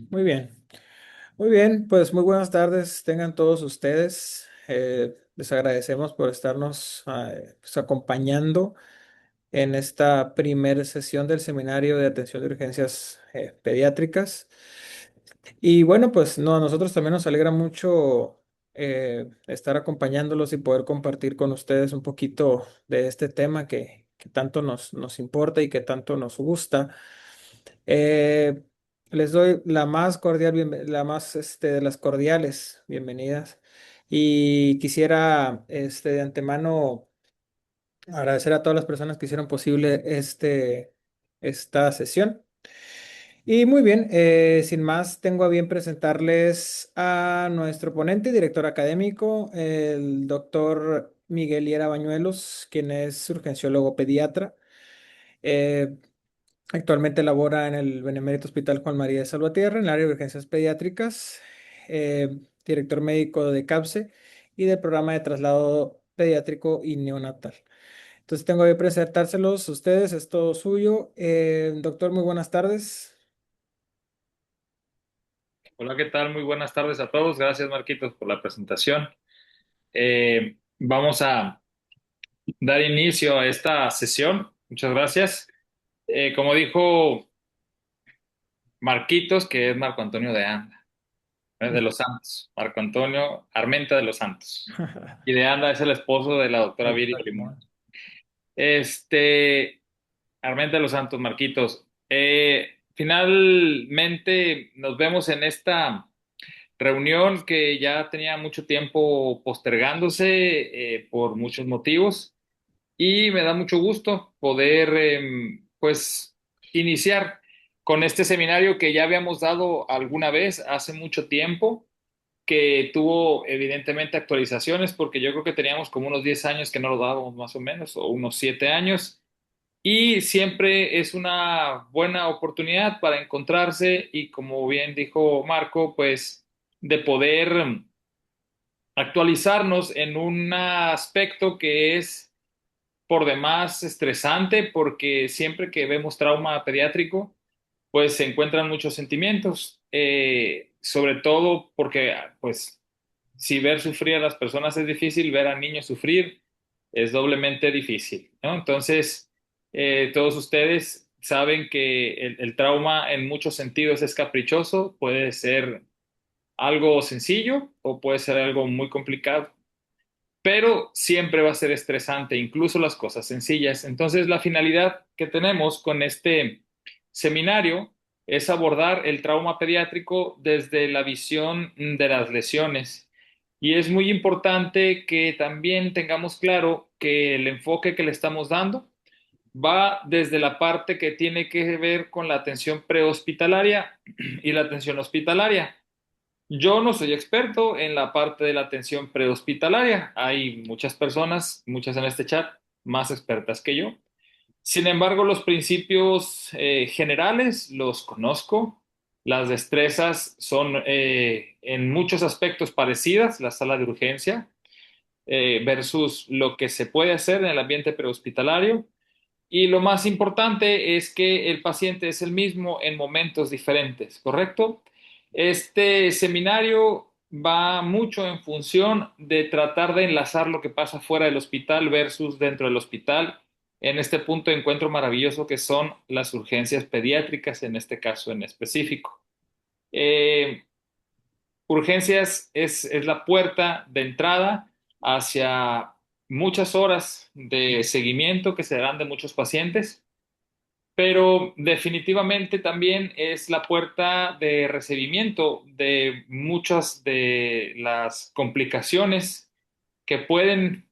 Muy bien, muy bien, pues muy buenas tardes tengan todos ustedes. Les agradecemos por estarnos pues, acompañando en esta primera sesión del Seminario de Atención de Urgencias Pediátricas. Y bueno, pues no, a nosotros también nos alegra mucho estar acompañándolos y poder compartir con ustedes un poquito de este tema que tanto nos importa y que tanto nos gusta. Eh, Les doy la más cordial, la más de las cordiales bienvenidas. Y quisiera de antemano agradecer a todas las personas que hicieron posible esta sesión. Y muy bien, sin más, tengo a bien presentarles a nuestro ponente y director académico, el doctor Miguel Liera Bañuelos, quien es urgenciólogo pediatra. Eh, Actualmente labora en el Benemérito Hospital Juan María de Salvatierra, en el área de urgencias pediátricas, director médico de CAPSE y del programa de traslado pediátrico y neonatal. Entonces tengo que presentárselos a ustedes, es todo suyo. Doctor, muy buenas tardes. Hola, ¿qué tal? Muy buenas tardes a todos. Gracias, Marquitos, por la presentación. Vamos a dar inicio a esta sesión. Muchas gracias. Como dijo Marquitos, que es Marco Antonio de Anda, de los Santos. Marco Antonio Armenta de los Santos. Y de Anda es el esposo de la doctora Viri Limón. Este, Armenta de los Santos, Marquitos. Finalmente nos vemos en esta reunión que ya tenía mucho tiempo postergándose por muchos motivos y me da mucho gusto poder pues iniciar con este seminario que ya habíamos dado alguna vez hace mucho tiempo, que tuvo evidentemente actualizaciones porque yo creo que teníamos como unos 10 años que no lo dábamos más o menos, o unos 7 años. Y siempre es una buena oportunidad para encontrarse y, como bien dijo Marco, pues de poder actualizarnos en un aspecto que es por demás estresante, porque siempre que vemos trauma pediátrico, pues se encuentran muchos sentimientos, sobre todo porque, pues, si ver sufrir a las personas es difícil, ver a niños sufrir es doblemente difícil, ¿no? Entonces, todos ustedes saben que el trauma en muchos sentidos es caprichoso, puede ser algo sencillo o puede ser algo muy complicado, pero siempre va a ser estresante, incluso las cosas sencillas. Entonces, la finalidad que tenemos con este seminario es abordar el trauma pediátrico desde la visión de las lesiones. Y es muy importante que también tengamos claro que el enfoque que le estamos dando va desde la parte que tiene que ver con la atención prehospitalaria y la atención hospitalaria. Yo no soy experto en la parte de la atención prehospitalaria. Hay muchas personas, muchas en este chat, más expertas que yo. Sin embargo, los principios generales los conozco. Las destrezas son en muchos aspectos parecidas, la sala de urgencia, versus lo que se puede hacer en el ambiente prehospitalario. Y lo más importante es que el paciente es el mismo en momentos diferentes, ¿correcto? Este seminario va mucho en función de tratar de enlazar lo que pasa fuera del hospital versus dentro del hospital. En este punto encuentro maravilloso que son las urgencias pediátricas, en este caso en específico. Eh, Urgencias es la puerta de entrada hacia muchas horas de seguimiento que se dan de muchos pacientes, pero definitivamente también es la puerta de recibimiento de muchas de las complicaciones que pueden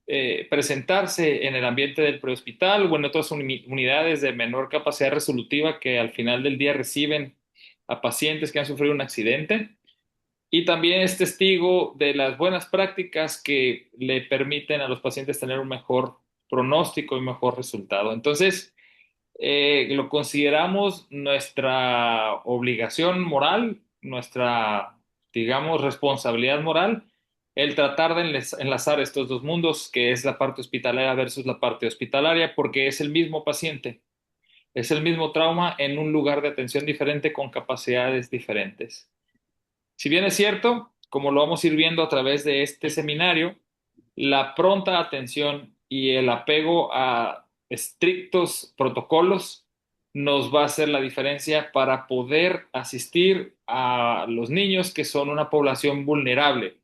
presentarse en el ambiente del prehospital o en otras unidades de menor capacidad resolutiva que al final del día reciben a pacientes que han sufrido un accidente. Y también es testigo de las buenas prácticas que le permiten a los pacientes tener un mejor pronóstico y mejor resultado. Entonces, lo consideramos nuestra obligación moral, nuestra, digamos, responsabilidad moral, el tratar de enlazar estos dos mundos, que es la parte hospitalaria versus la parte hospitalaria, porque es el mismo paciente. Es el mismo trauma en un lugar de atención diferente con capacidades diferentes. Si bien es cierto, como lo vamos a ir viendo a través de este seminario, la pronta atención y el apego a estrictos protocolos nos va a hacer la diferencia para poder asistir a los niños que son una población vulnerable.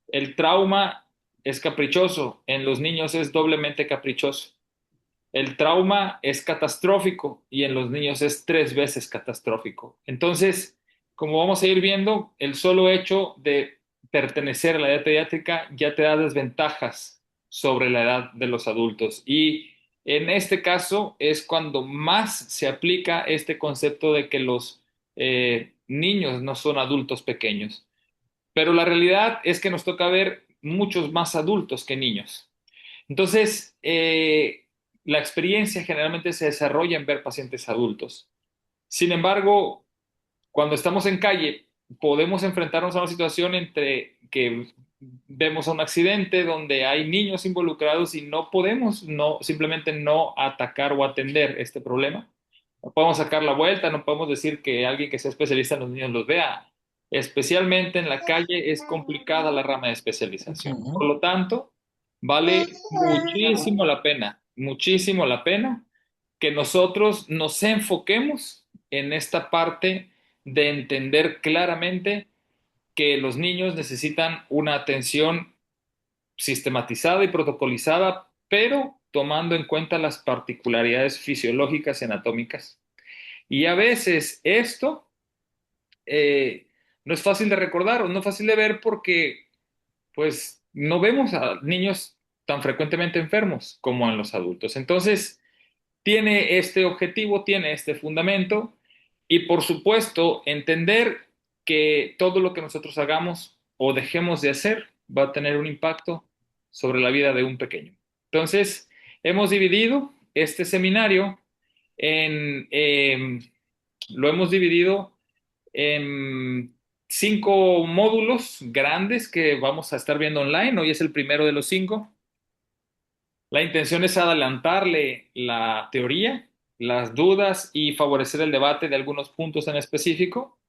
El trauma es caprichoso, en los niños es doblemente caprichoso. El trauma es catastrófico y en los niños es 3 veces catastrófico. Entonces, como vamos a ir viendo, el solo hecho de pertenecer a la edad pediátrica ya te da desventajas sobre la edad de los adultos. Y en este caso es cuando más se aplica este concepto de que los niños no son adultos pequeños. Pero la realidad es que nos toca ver muchos más adultos que niños. Entonces, la experiencia generalmente se desarrolla en ver pacientes adultos. Sin embargo, cuando estamos en calle, podemos enfrentarnos a una situación entre que vemos a un accidente donde hay niños involucrados y no podemos simplemente no atacar o atender este problema. No podemos sacar la vuelta, no podemos decir que alguien que sea especialista en los niños los vea. Especialmente en la calle es complicada la rama de especialización. Por Ujú. lo tanto, vale muchísimo la pena que nosotros nos enfoquemos en esta parte de entender claramente que los niños necesitan una atención sistematizada y protocolizada, pero tomando en cuenta las particularidades fisiológicas y anatómicas. Y a veces esto no es fácil de recordar o no es fácil de ver porque pues no vemos a niños tan frecuentemente enfermos como en los adultos. Entonces, tiene este objetivo, tiene este fundamento y por supuesto entender que todo lo que nosotros hagamos o dejemos de hacer va a tener un impacto sobre la vida de un pequeño. Entonces, hemos dividido este seminario en, lo hemos dividido en 5 módulos grandes que vamos a estar viendo online. Hoy es el primero de los 5. La intención es adelantarle la teoría, las dudas y favorecer el debate de algunos puntos en específico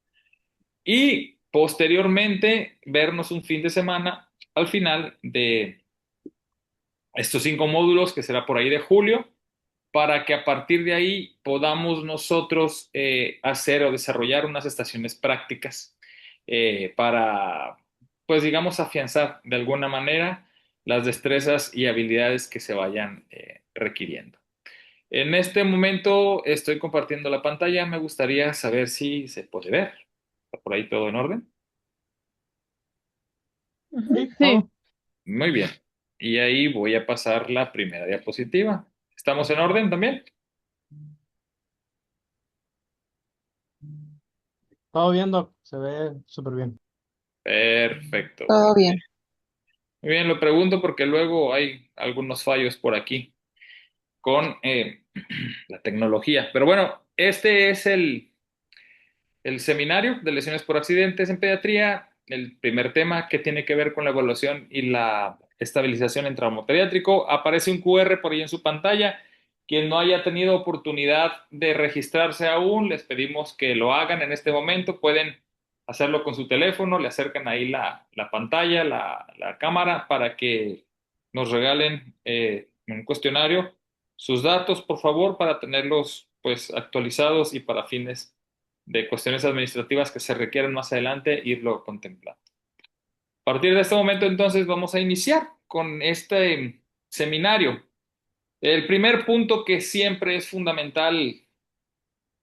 y posteriormente vernos un fin de semana al final de estos 5 módulos que será por ahí de julio para que a partir de ahí podamos nosotros hacer o desarrollar unas estaciones prácticas para, pues digamos, afianzar de alguna manera las destrezas y habilidades que se vayan requiriendo. En este momento estoy compartiendo la pantalla. Me gustaría saber si se puede ver. ¿Está por ahí todo en orden? Ujú. Sí, Muy bien. Y ahí voy a pasar la primera diapositiva. ¿Estamos en orden también? todo viendo, se ve súper bien. Perfecto. Todo bien. Muy bien, lo pregunto porque luego hay algunos fallos por aquí con la tecnología. Pero bueno, este es el seminario de lesiones por accidentes en pediatría, el primer tema que tiene que ver con la evaluación y la estabilización en trauma pediátrico. Aparece un QR por ahí en su pantalla. Quien no haya tenido oportunidad de registrarse aún, les pedimos que lo hagan en este momento. Pueden hacerlo con su teléfono, le acercan ahí la pantalla, la cámara para que nos regalen un cuestionario, sus datos, por favor, para tenerlos pues actualizados y para fines de cuestiones administrativas que se requieren más adelante, irlo contemplando. A partir de este momento, entonces, vamos a iniciar con este seminario. El primer punto que siempre es fundamental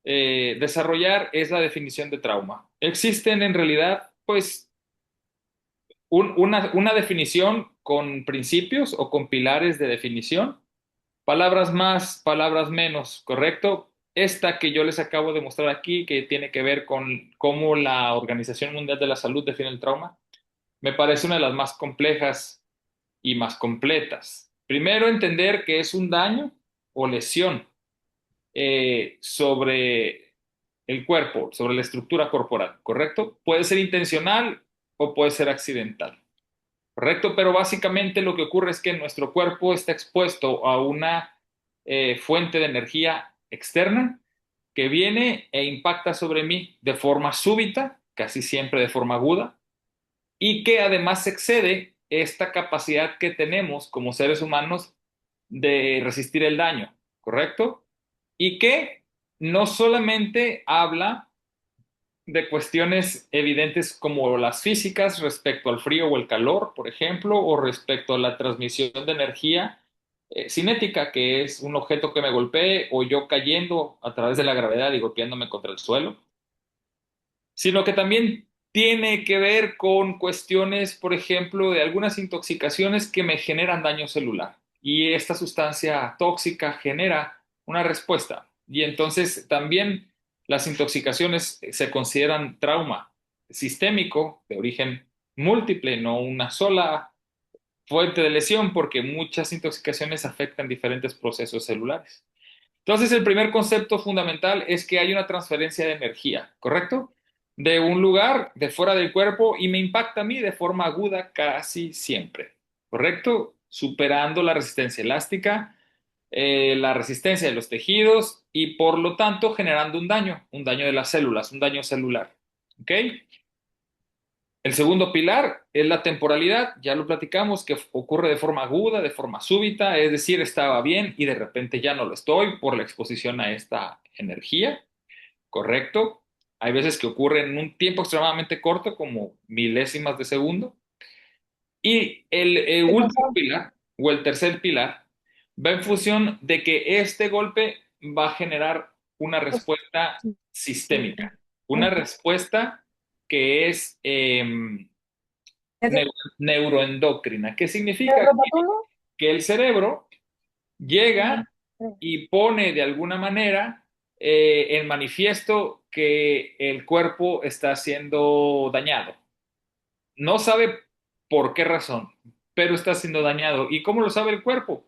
desarrollar es la definición de trauma. Existen en realidad, pues, una definición con principios o con pilares de definición. Palabras más, palabras menos, ¿correcto? Esta que yo les acabo de mostrar aquí, que tiene que ver con cómo la Organización Mundial de la Salud define el trauma, me parece una de las más complejas y más completas. Primero, entender que es un daño o lesión sobre el cuerpo, sobre la estructura corporal, ¿correcto? Puede ser intencional o puede ser accidental. Correcto, pero básicamente lo que ocurre es que nuestro cuerpo está expuesto a una fuente de energía externa que viene e impacta sobre mí de forma súbita, casi siempre de forma aguda, y que además excede esta capacidad que tenemos como seres humanos de resistir el daño, ¿correcto? Y que no solamente habla de cuestiones evidentes como las físicas respecto al frío o el calor, por ejemplo, o respecto a la transmisión de energía cinética, que es un objeto que me golpee o yo cayendo a través de la gravedad y golpeándome contra el suelo, sino que también tiene que ver con cuestiones, por ejemplo, de algunas intoxicaciones que me generan daño celular. Y esta sustancia tóxica genera una respuesta. Y entonces también las intoxicaciones se consideran trauma sistémico de origen múltiple, no una sola fuente de lesión, porque muchas intoxicaciones afectan diferentes procesos celulares. Entonces, el primer concepto fundamental es que hay una transferencia de energía, ¿correcto? De un lugar, de fuera del cuerpo, y me impacta a mí de forma aguda casi siempre, ¿correcto? Superando la resistencia elástica, la resistencia de los tejidos y por lo tanto generando un daño de las células, un daño celular, ¿ok? El segundo pilar es la temporalidad, ya lo platicamos, que ocurre de forma aguda, de forma súbita, es decir, estaba bien y de repente ya no lo estoy por la exposición a esta energía, ¿correcto? Hay veces que ocurre en un tiempo extremadamente corto, como milésimas de segundo. Y el último pilar, o el tercer pilar, va en función de que este golpe va a generar una respuesta sistémica, una respuesta que es neuroendocrina. ¿Qué significa? Que el cerebro llega y pone de alguna manera en manifiesto que el cuerpo está siendo dañado. No sabe por qué razón, pero está siendo dañado. ¿Y cómo lo sabe el cuerpo?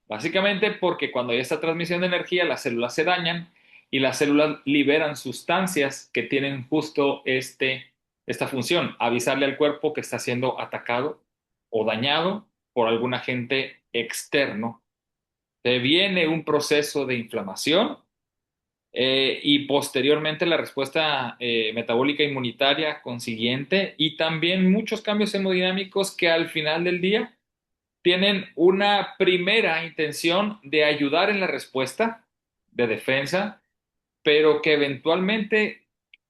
Básicamente porque cuando hay esta transmisión de energía, las células se dañan y las células liberan sustancias que tienen justo esta función, avisarle al cuerpo que está siendo atacado o dañado por algún agente externo. Te viene un proceso de inflamación y posteriormente la respuesta metabólica inmunitaria consiguiente y también muchos cambios hemodinámicos que al final del día tienen una primera intención de ayudar en la respuesta de defensa, pero que eventualmente,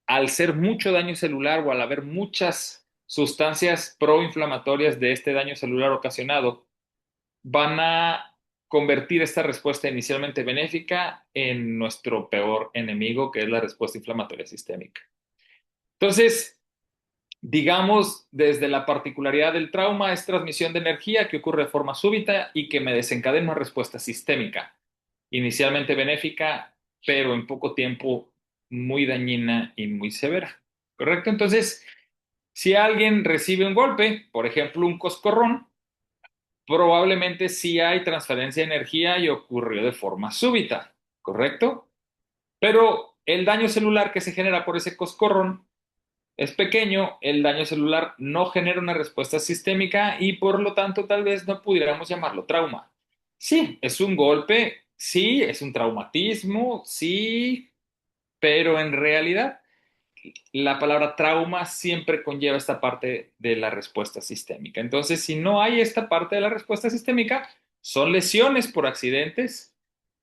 al ser mucho daño celular o al haber muchas sustancias proinflamatorias de este daño celular ocasionado, van a convertir esta respuesta inicialmente benéfica en nuestro peor enemigo, que es la respuesta inflamatoria sistémica. Entonces, digamos, desde la particularidad del trauma es transmisión de energía que ocurre de forma súbita y que me desencadena una respuesta sistémica, inicialmente benéfica, pero en poco tiempo muy dañina y muy severa. ¿Correcto? Entonces, si alguien recibe un golpe, por ejemplo, un coscorrón, probablemente sí hay transferencia de energía y ocurrió de forma súbita, ¿correcto? Pero el daño celular que se genera por ese coscorrón es pequeño, el daño celular no genera una respuesta sistémica y por lo tanto tal vez no pudiéramos llamarlo trauma. Sí, es un golpe, sí, es un traumatismo, sí, pero en realidad la palabra trauma siempre conlleva esta parte de la respuesta sistémica. Entonces, si no hay esta parte de la respuesta sistémica, son lesiones por accidentes.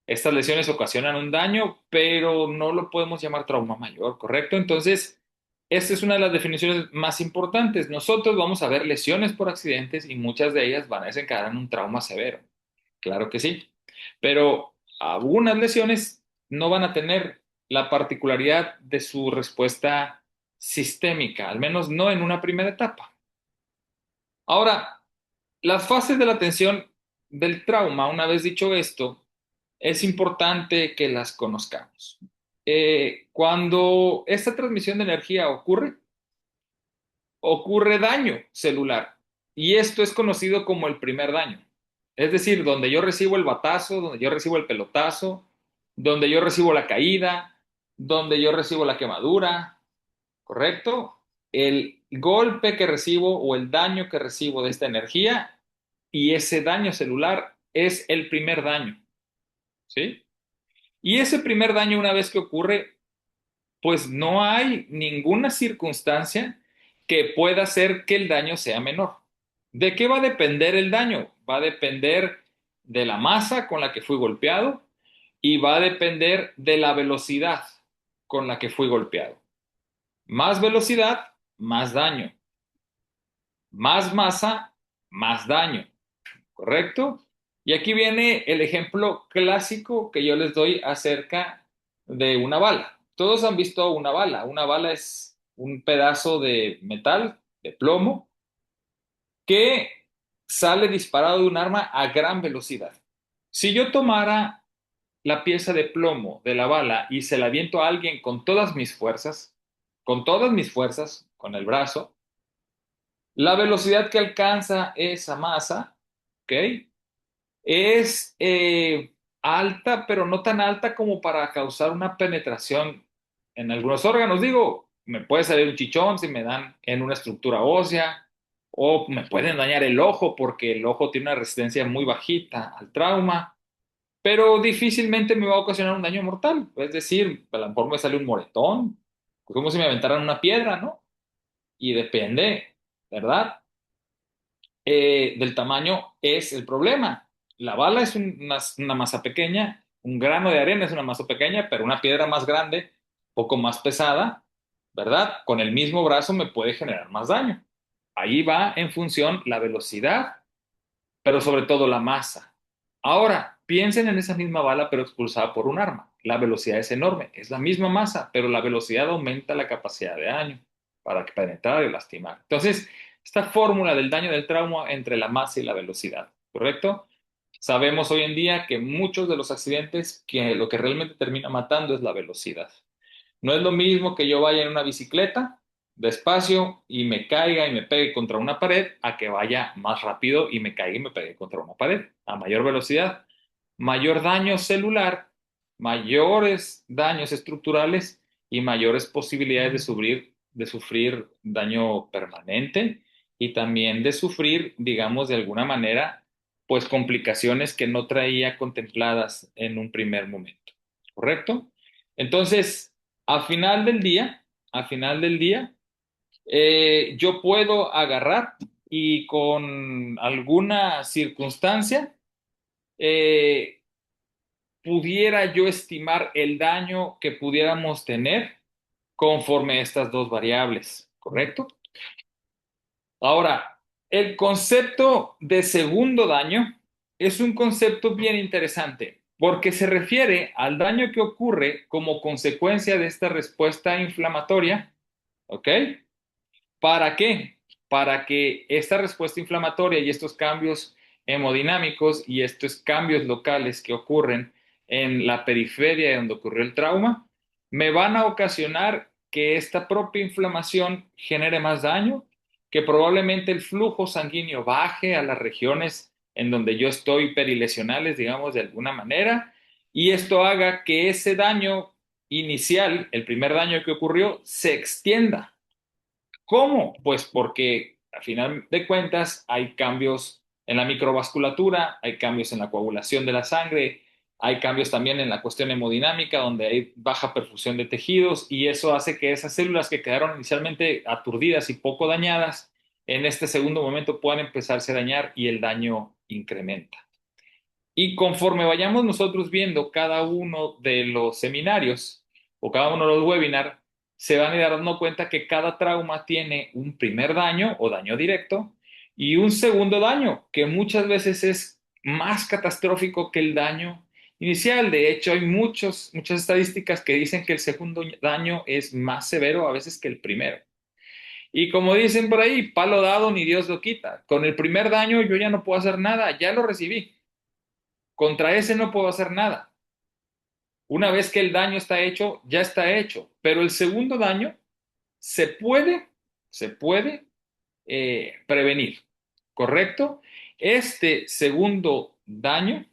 Estas lesiones ocasionan un daño, pero no lo podemos llamar trauma mayor, ¿correcto? Entonces, esta es una de las definiciones más importantes. Nosotros vamos a ver lesiones por accidentes y muchas de ellas van a desencadenar un trauma severo. Claro que sí. Pero algunas lesiones no van a tener la particularidad de su respuesta sistémica, al menos no en una primera etapa. Ahora, las fases de la atención del trauma, una vez dicho esto, es importante que las conozcamos. Cuando esta transmisión de energía ocurre, ocurre daño celular y esto es conocido como el primer daño. Es decir, donde yo recibo el batazo, donde yo recibo el pelotazo, donde yo recibo la caída, donde yo recibo la quemadura, ¿correcto? El golpe que recibo o el daño que recibo de esta energía y ese daño celular es el primer daño, ¿sí? Y ese primer daño, una vez que ocurre, pues no hay ninguna circunstancia que pueda hacer que el daño sea menor. ¿De qué va a depender el daño? Va a depender de la masa con la que fui golpeado y va a depender de la velocidad con la que fui golpeado. Más velocidad, más daño. Más masa, más daño. ¿Correcto? Y aquí viene el ejemplo clásico que yo les doy acerca de una bala. Todos han visto una bala. Una bala es un pedazo de metal, de plomo, que sale disparado de un arma a gran velocidad. Si yo tomara la pieza de plomo de la bala y se la aviento a alguien con todas mis fuerzas, con el brazo, la velocidad que alcanza esa masa, ¿ok? Es alta, pero no tan alta como para causar una penetración en algunos órganos. Digo, me puede salir un chichón si me dan en una estructura ósea, o me pueden dañar el ojo porque el ojo tiene una resistencia muy bajita al trauma, pero difícilmente me va a ocasionar un daño mortal. Es decir, a lo mejor me sale un moretón, como si me aventaran una piedra, ¿no? Y depende, ¿verdad? Del tamaño es el problema. La bala es una masa pequeña, un grano de arena es una masa pequeña, pero una piedra más grande, poco más pesada, ¿verdad? Con el mismo brazo me puede generar más daño. Ahí va en función la velocidad, pero sobre todo la masa. Ahora, piensen en esa misma bala, pero expulsada por un arma. La velocidad es enorme, es la misma masa, pero la velocidad aumenta la capacidad de daño para penetrar y lastimar. Entonces, esta fórmula del daño del trauma entre la masa y la velocidad, ¿correcto? Sabemos hoy en día que muchos de los accidentes que lo que realmente termina matando es la velocidad. No es lo mismo que yo vaya en una bicicleta despacio y me caiga y me pegue contra una pared a que vaya más rápido y me caiga y me pegue contra una pared a mayor velocidad. Mayor daño celular, mayores daños estructurales y mayores posibilidades de sufrir daño permanente y también de sufrir, digamos, de alguna manera, pues complicaciones que no traía contempladas en un primer momento. ¿Correcto? Entonces, al final del día, al final del día, yo puedo agarrar y con alguna circunstancia eh, pudiera yo estimar el daño que pudiéramos tener conforme a estas dos variables, ¿correcto? Ahora, el concepto de segundo daño es un concepto bien interesante porque se refiere al daño que ocurre como consecuencia de esta respuesta inflamatoria, ¿ok? ¿Para qué? Para que esta respuesta inflamatoria y estos cambios hemodinámicos y estos cambios locales que ocurren en la periferia donde ocurrió el trauma, me van a ocasionar que esta propia inflamación genere más daño, que probablemente el flujo sanguíneo baje a las regiones en donde yo estoy perilesionales, digamos, de alguna manera, y esto haga que ese daño inicial, el primer daño que ocurrió, se extienda. ¿Cómo? Pues porque a final de cuentas hay cambios en la microvasculatura, hay cambios en la coagulación de la sangre, hay cambios también en la cuestión hemodinámica, donde hay baja perfusión de tejidos y eso hace que esas células que quedaron inicialmente aturdidas y poco dañadas, en este segundo momento puedan empezarse a dañar y el daño incrementa. Y conforme vayamos nosotros viendo cada uno de los seminarios o cada uno de los webinars, se van a ir dando cuenta que cada trauma tiene un primer daño o daño directo y un segundo daño, que muchas veces es más catastrófico que el daño inicial. De hecho, hay muchas estadísticas que dicen que el segundo daño es más severo a veces que el primero. Y como dicen por ahí, palo dado ni Dios lo quita. Con el primer daño yo ya no puedo hacer nada, ya lo recibí. Contra ese no puedo hacer nada. Una vez que el daño está hecho, ya está hecho. Pero el segundo daño se puede prevenir, ¿correcto? Este segundo daño,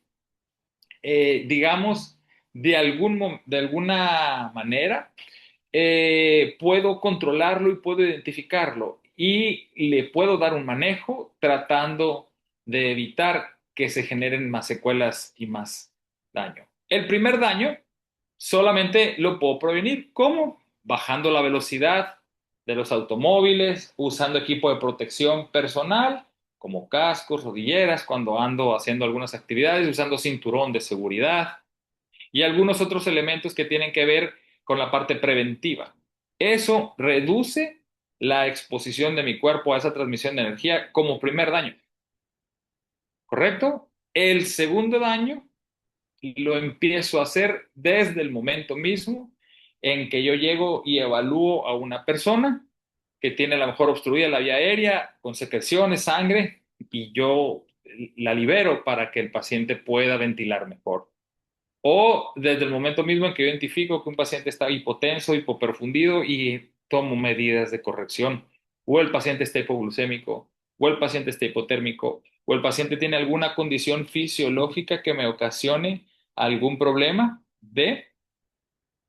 digamos, de alguna manera, puedo controlarlo y puedo identificarlo y le puedo dar un manejo tratando de evitar que se generen más secuelas y más daño. El primer daño Solamente lo puedo prevenir. ¿Cómo? Bajando la velocidad de los automóviles, usando equipo de protección personal, como cascos, rodilleras, cuando ando haciendo algunas actividades, usando cinturón de seguridad y algunos otros elementos que tienen que ver con la parte preventiva. Eso reduce la exposición de mi cuerpo a esa transmisión de energía como primer daño, ¿correcto? El segundo daño lo empiezo a hacer desde el momento mismo en que yo llego y evalúo a una persona que tiene a lo mejor obstruida la vía aérea con secreciones, sangre, y yo la libero para que el paciente pueda ventilar mejor. O desde el momento mismo en que yo identifico que un paciente está hipotenso, hipoperfundido y tomo medidas de corrección. O el paciente está hipoglucémico, o el paciente está hipotérmico, o el paciente tiene alguna condición fisiológica que me ocasione algún problema de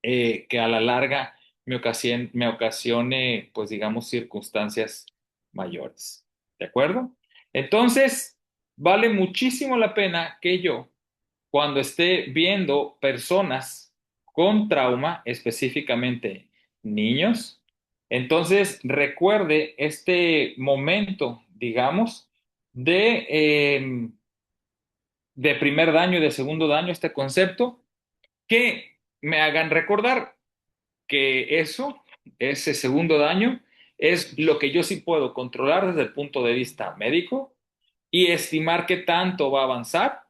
que a la larga me ocasione, pues digamos, circunstancias mayores. ¿De acuerdo? Entonces, vale muchísimo la pena que yo cuando esté viendo personas con trauma, específicamente niños, entonces recuerde este momento, digamos, de primer daño y de segundo daño, este concepto, que me hagan recordar que ese segundo daño, es lo que yo sí puedo controlar desde el punto de vista médico y estimar qué tanto va a avanzar,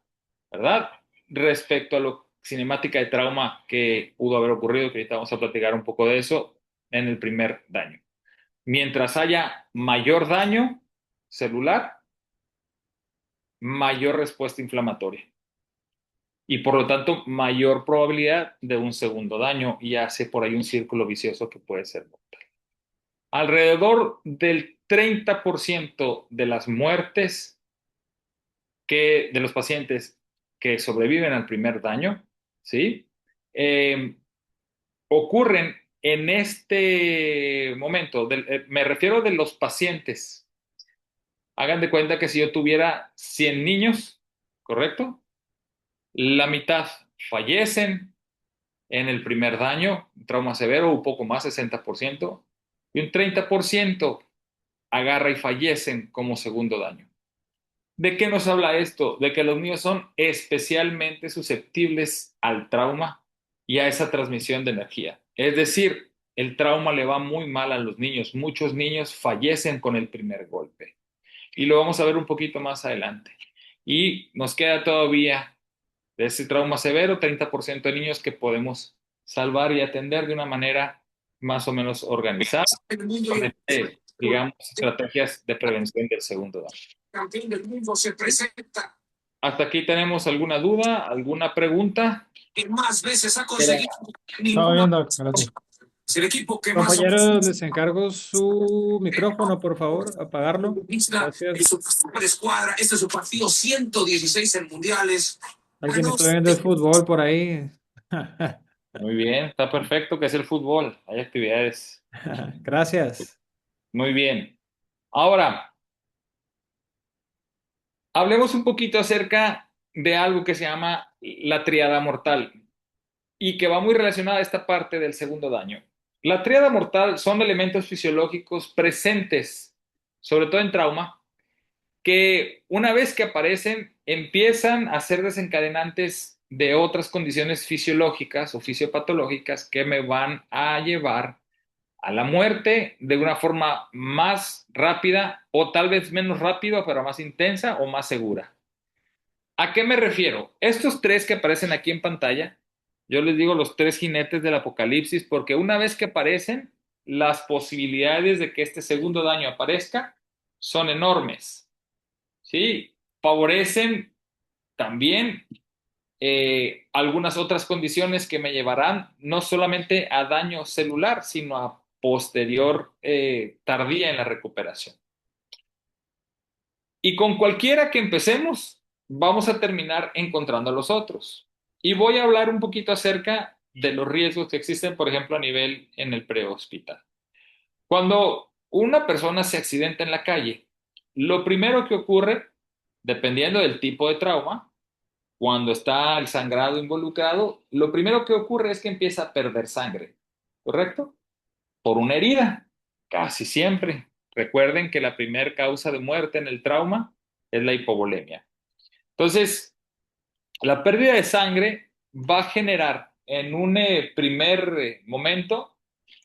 ¿verdad? Respecto a lo cinemática de trauma que pudo haber ocurrido, que ahorita vamos a platicar un poco de eso en el primer daño. Mientras haya mayor daño celular, mayor respuesta inflamatoria y por lo tanto mayor probabilidad de un segundo daño y hace por ahí un círculo vicioso que puede ser mortal. Alrededor del 30% de las muertes de los pacientes que sobreviven al primer daño, ¿sí? Eh, ocurren en este momento. Me refiero de los pacientes. Hagan de cuenta que si yo tuviera 100 niños, ¿correcto? La mitad fallecen en el primer daño, trauma severo, un poco más, 60%, y un 30% agarra y fallecen como segundo daño. ¿De qué nos habla esto? De que los niños son especialmente susceptibles al trauma y a esa transmisión de energía. Es decir, el trauma le va muy mal a los niños. Muchos niños fallecen con el primer golpe. Y lo vamos a ver un poquito más adelante. Y nos queda todavía de ese trauma severo 30% de niños que podemos salvar y atender de una manera más o menos organizada, digamos, estrategias de prevención del segundo daño. Campeón del mundo se presenta. ¿Hasta aquí tenemos alguna duda, alguna pregunta? Que más veces ha conseguido Todo ninguna. bien, Doc, gracias. Es el equipo que más Compañeros, les encargo su micrófono, por favor, apagarlo. en Gracias. su super escuadra. Este es su partido 116 en mundiales. Alguien está viendo el fútbol por ahí. Muy bien, está perfecto que es el fútbol. Hay actividades. Gracias. Muy bien. Ahora, hablemos un poquito acerca de algo que se llama la tríada mortal y que va muy relacionada a esta parte del segundo daño. La tríada mortal son elementos fisiológicos presentes, sobre todo en trauma, que una vez que aparecen empiezan a ser desencadenantes de otras condiciones fisiológicas o fisiopatológicas que me van a llevar a la muerte de una forma más rápida o tal vez menos rápida, pero más intensa o más segura. ¿A qué me refiero? Estos tres que aparecen aquí en pantalla, yo les digo los tres jinetes del apocalipsis, porque una vez que aparecen, las posibilidades de que este segundo daño aparezca son enormes. ¿Sí? Favorecen también algunas otras condiciones que me llevarán no solamente a daño celular, sino a posterior tardía en la recuperación. Y con cualquiera que empecemos, vamos a terminar encontrando a los otros. Y voy a hablar un poquito acerca de los riesgos que existen, por ejemplo, a nivel en el prehospital. Cuando una persona se accidenta en la calle, lo primero que ocurre, dependiendo del tipo de trauma, cuando está el sangrado involucrado, lo primero que ocurre es que empieza a perder sangre, ¿correcto? Por una herida, casi siempre. Recuerden que la primera causa de muerte en el trauma es la hipovolemia. Entonces, la pérdida de sangre va a generar en un primer momento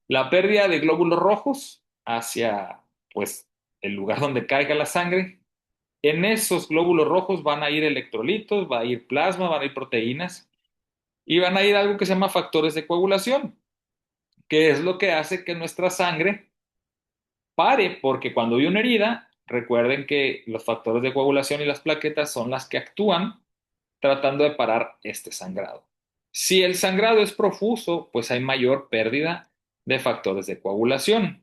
la pérdida de glóbulos rojos hacia, pues, el lugar donde caiga la sangre. En esos glóbulos rojos van a ir electrolitos, va a ir plasma, van a ir proteínas y van a ir algo que se llama factores de coagulación, que es lo que hace que nuestra sangre pare, porque cuando hay una herida, recuerden que los factores de coagulación y las plaquetas son las que actúan tratando de parar este sangrado. Si el sangrado es profuso, pues hay mayor pérdida de factores de coagulación.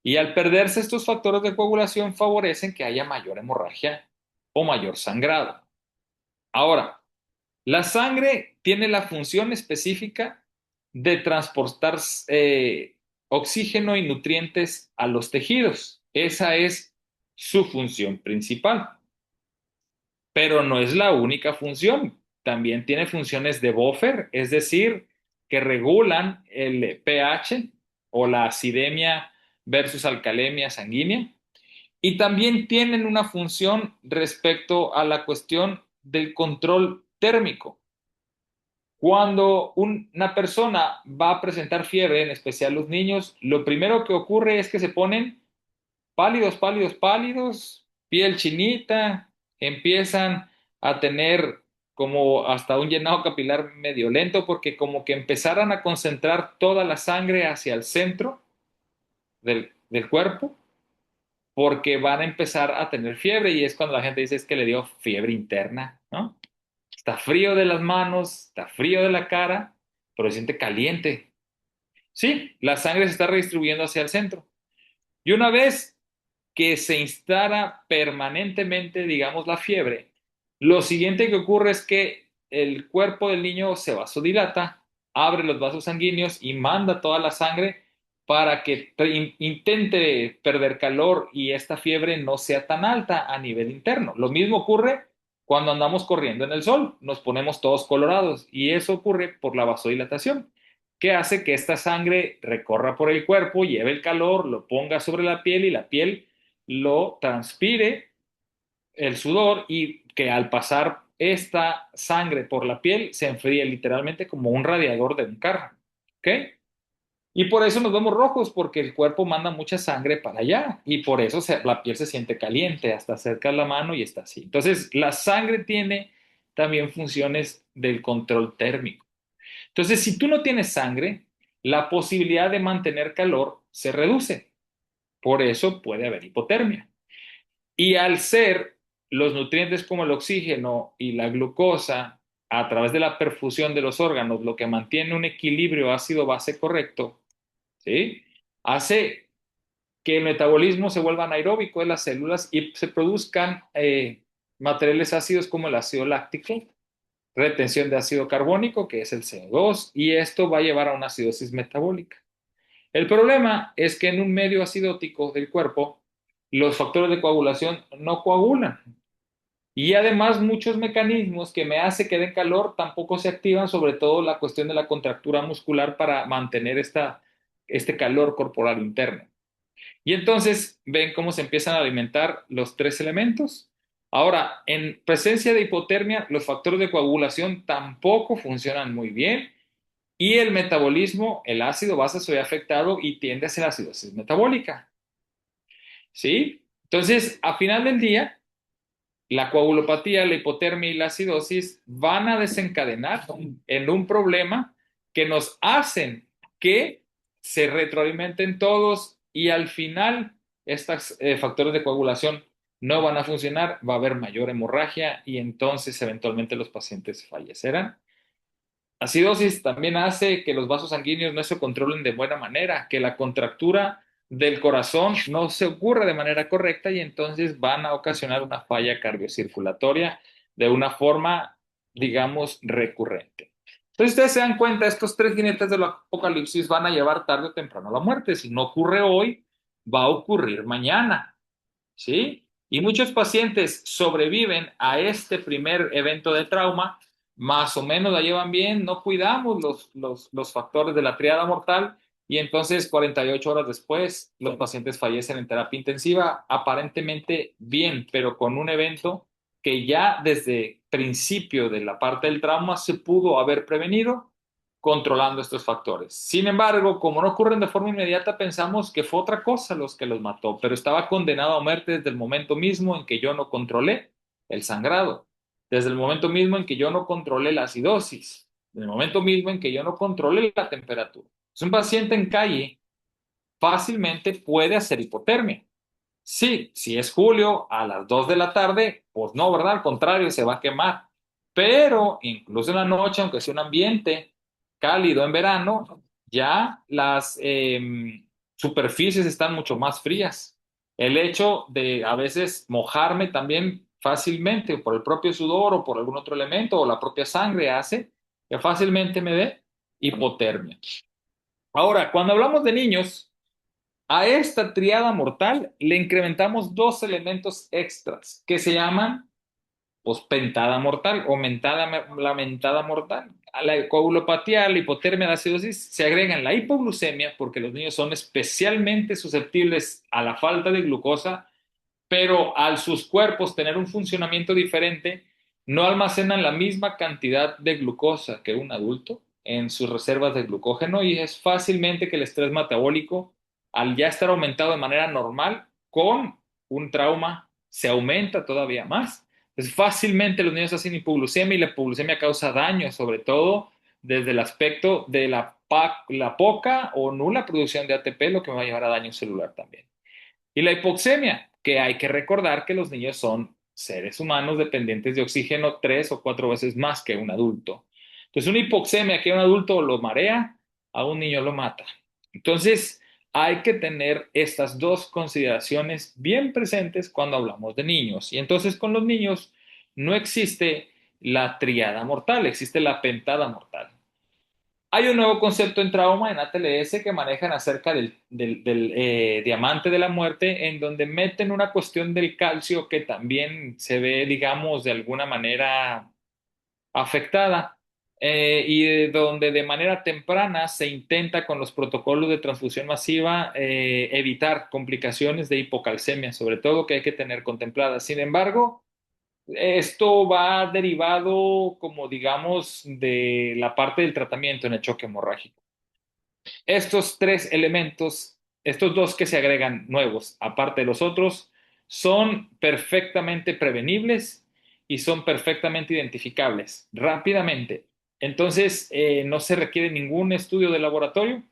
Y al perderse estos factores de coagulación favorecen que haya mayor hemorragia o mayor sangrado. Ahora, la sangre tiene la función específica de transportar oxígeno y nutrientes a los tejidos. Esa es su función principal, pero no es la única función. También tiene funciones de buffer, es decir, que regulan el pH o la acidemia versus alcalemia sanguínea. Y también tienen una función respecto a la cuestión del control térmico. Cuando una persona va a presentar fiebre, en especial los niños, lo primero que ocurre es que se ponen pálidos, pálidos, pálidos, piel chinita, empiezan a tener como hasta un llenado capilar medio lento porque como que empezaran a concentrar toda la sangre hacia el centro del cuerpo porque van a empezar a tener fiebre y es cuando la gente dice es que le dio fiebre interna, ¿no? Está frío de las manos, está frío de la cara, pero se siente caliente. Sí, la sangre se está redistribuyendo hacia el centro. Y una vez que se instala permanentemente, digamos, la fiebre, lo siguiente que ocurre es que el cuerpo del niño se vasodilata, abre los vasos sanguíneos y manda toda la sangre para que intente perder calor y esta fiebre no sea tan alta a nivel interno. Lo mismo ocurre cuando andamos corriendo en el sol, nos ponemos todos colorados y eso ocurre por la vasodilatación, que hace que esta sangre recorra por el cuerpo, lleve el calor, lo ponga sobre la piel y la piel lo transpire el sudor y que al pasar esta sangre por la piel se enfríe literalmente como un radiador de un carro. ¿Ok? Y por eso nos vemos rojos, porque el cuerpo manda mucha sangre para allá y por eso la piel se siente caliente, hasta acercas la mano y está así. Entonces, la sangre tiene también funciones del control térmico. Entonces, si tú no tienes sangre, la posibilidad de mantener calor se reduce. Por eso puede haber hipotermia. Y al ser los nutrientes como el oxígeno y la glucosa a través de la perfusión de los órganos, lo que mantiene un equilibrio ácido-base correcto, ¿sí? Hace que el metabolismo se vuelva anaeróbico de las células y se produzcan materiales ácidos como el ácido láctico, retención de ácido carbónico, que es el CO2, y esto va a llevar a una acidosis metabólica. El problema es que en un medio acidótico del cuerpo, los factores de coagulación no coagulan. Y además muchos mecanismos que me hace que dé calor tampoco se activan, sobre todo la cuestión de la contractura muscular para mantener este calor corporal interno. Y entonces ven cómo se empiezan a alimentar los tres elementos. Ahora, en presencia de hipotermia, los factores de coagulación tampoco funcionan muy bien y el metabolismo, el ácido base se ve afectado y tiende a ser acidosis metabólica. ¿Sí? Entonces, a final del día, la coagulopatía, la hipotermia y la acidosis van a desencadenar en un problema que nos hacen que se retroalimenten todos y al final estos factores de coagulación no van a funcionar, va a haber mayor hemorragia y entonces eventualmente los pacientes fallecerán. Acidosis también hace que los vasos sanguíneos no se controlen de buena manera, que la contractura del corazón no se ocurra de manera correcta y entonces van a ocasionar una falla cardiocirculatoria de una forma, digamos, recurrente. Entonces ustedes se dan cuenta, estos tres jinetes del apocalipsis van a llevar tarde o temprano a la muerte. Si no ocurre hoy, va a ocurrir mañana, ¿sí? Y muchos pacientes sobreviven a este primer evento de trauma más o menos la llevan bien, no cuidamos los factores de la triada mortal y entonces 48 horas después los pacientes fallecen en terapia intensiva, aparentemente bien, pero con un evento que ya desde principio de la parte del trauma se pudo haber prevenido controlando estos factores. Sin embargo, como no ocurren de forma inmediata, pensamos que fue otra cosa los que los mató, pero estaba condenado a muerte desde el momento mismo en que yo no controlé el sangrado, desde el momento mismo en que yo no controlé la acidosis, desde el momento mismo en que yo no controlé la temperatura. Es un paciente en calle, fácilmente puede hacer hipotermia. Sí, si es julio a las 2 de la tarde, pues no, ¿verdad? Al contrario, se va a quemar. Pero incluso en la noche, aunque sea un ambiente cálido en verano, ya las superficies están mucho más frías. El hecho de a veces mojarme también fácilmente por el propio sudor o por algún otro elemento o la propia sangre hace que fácilmente me dé hipotermia. Ahora, cuando hablamos de niños, a esta triada mortal le incrementamos dos elementos extras que se llaman pues, pentada mortal o la mentada mortal. A la coagulopatía, a la hipotermia, a la acidosis se agregan la hipoglucemia porque los niños son especialmente susceptibles a la falta de glucosa, pero al sus cuerpos tener un funcionamiento diferente, no almacenan la misma cantidad de glucosa que un adulto en sus reservas de glucógeno y es fácilmente que el estrés metabólico, al ya estar aumentado de manera normal, con un trauma se aumenta todavía más. Entonces, fácilmente los niños hacen hipoglucemia y la hipoglucemia causa daño, sobre todo desde el aspecto de la poca o nula producción de ATP, lo que me va a llevar a daño celular también. Y la hipoxemia, que hay que recordar que los niños son seres humanos dependientes de oxígeno 3 o 4 veces más que un adulto. Entonces, una hipoxemia que a un adulto lo marea, a un niño lo mata. Entonces, hay que tener estas dos consideraciones bien presentes cuando hablamos de niños. Y entonces con los niños no existe la triada mortal, existe la pentada mortal. Hay un nuevo concepto en trauma en ATLS que manejan acerca del diamante de la muerte, en donde meten una cuestión del calcio que también se ve, digamos, de alguna manera afectada, y donde de manera temprana se intenta con los protocolos de transfusión masiva evitar complicaciones de hipocalcemia, sobre todo que hay que tener contempladas. Sin embargo, esto va derivado, como digamos, de la parte del tratamiento en el choque hemorrágico. Estos tres elementos, estos dos que se agregan nuevos, aparte de los otros, son perfectamente prevenibles y son perfectamente identificables rápidamente. Entonces, no se requiere ningún estudio de laboratorio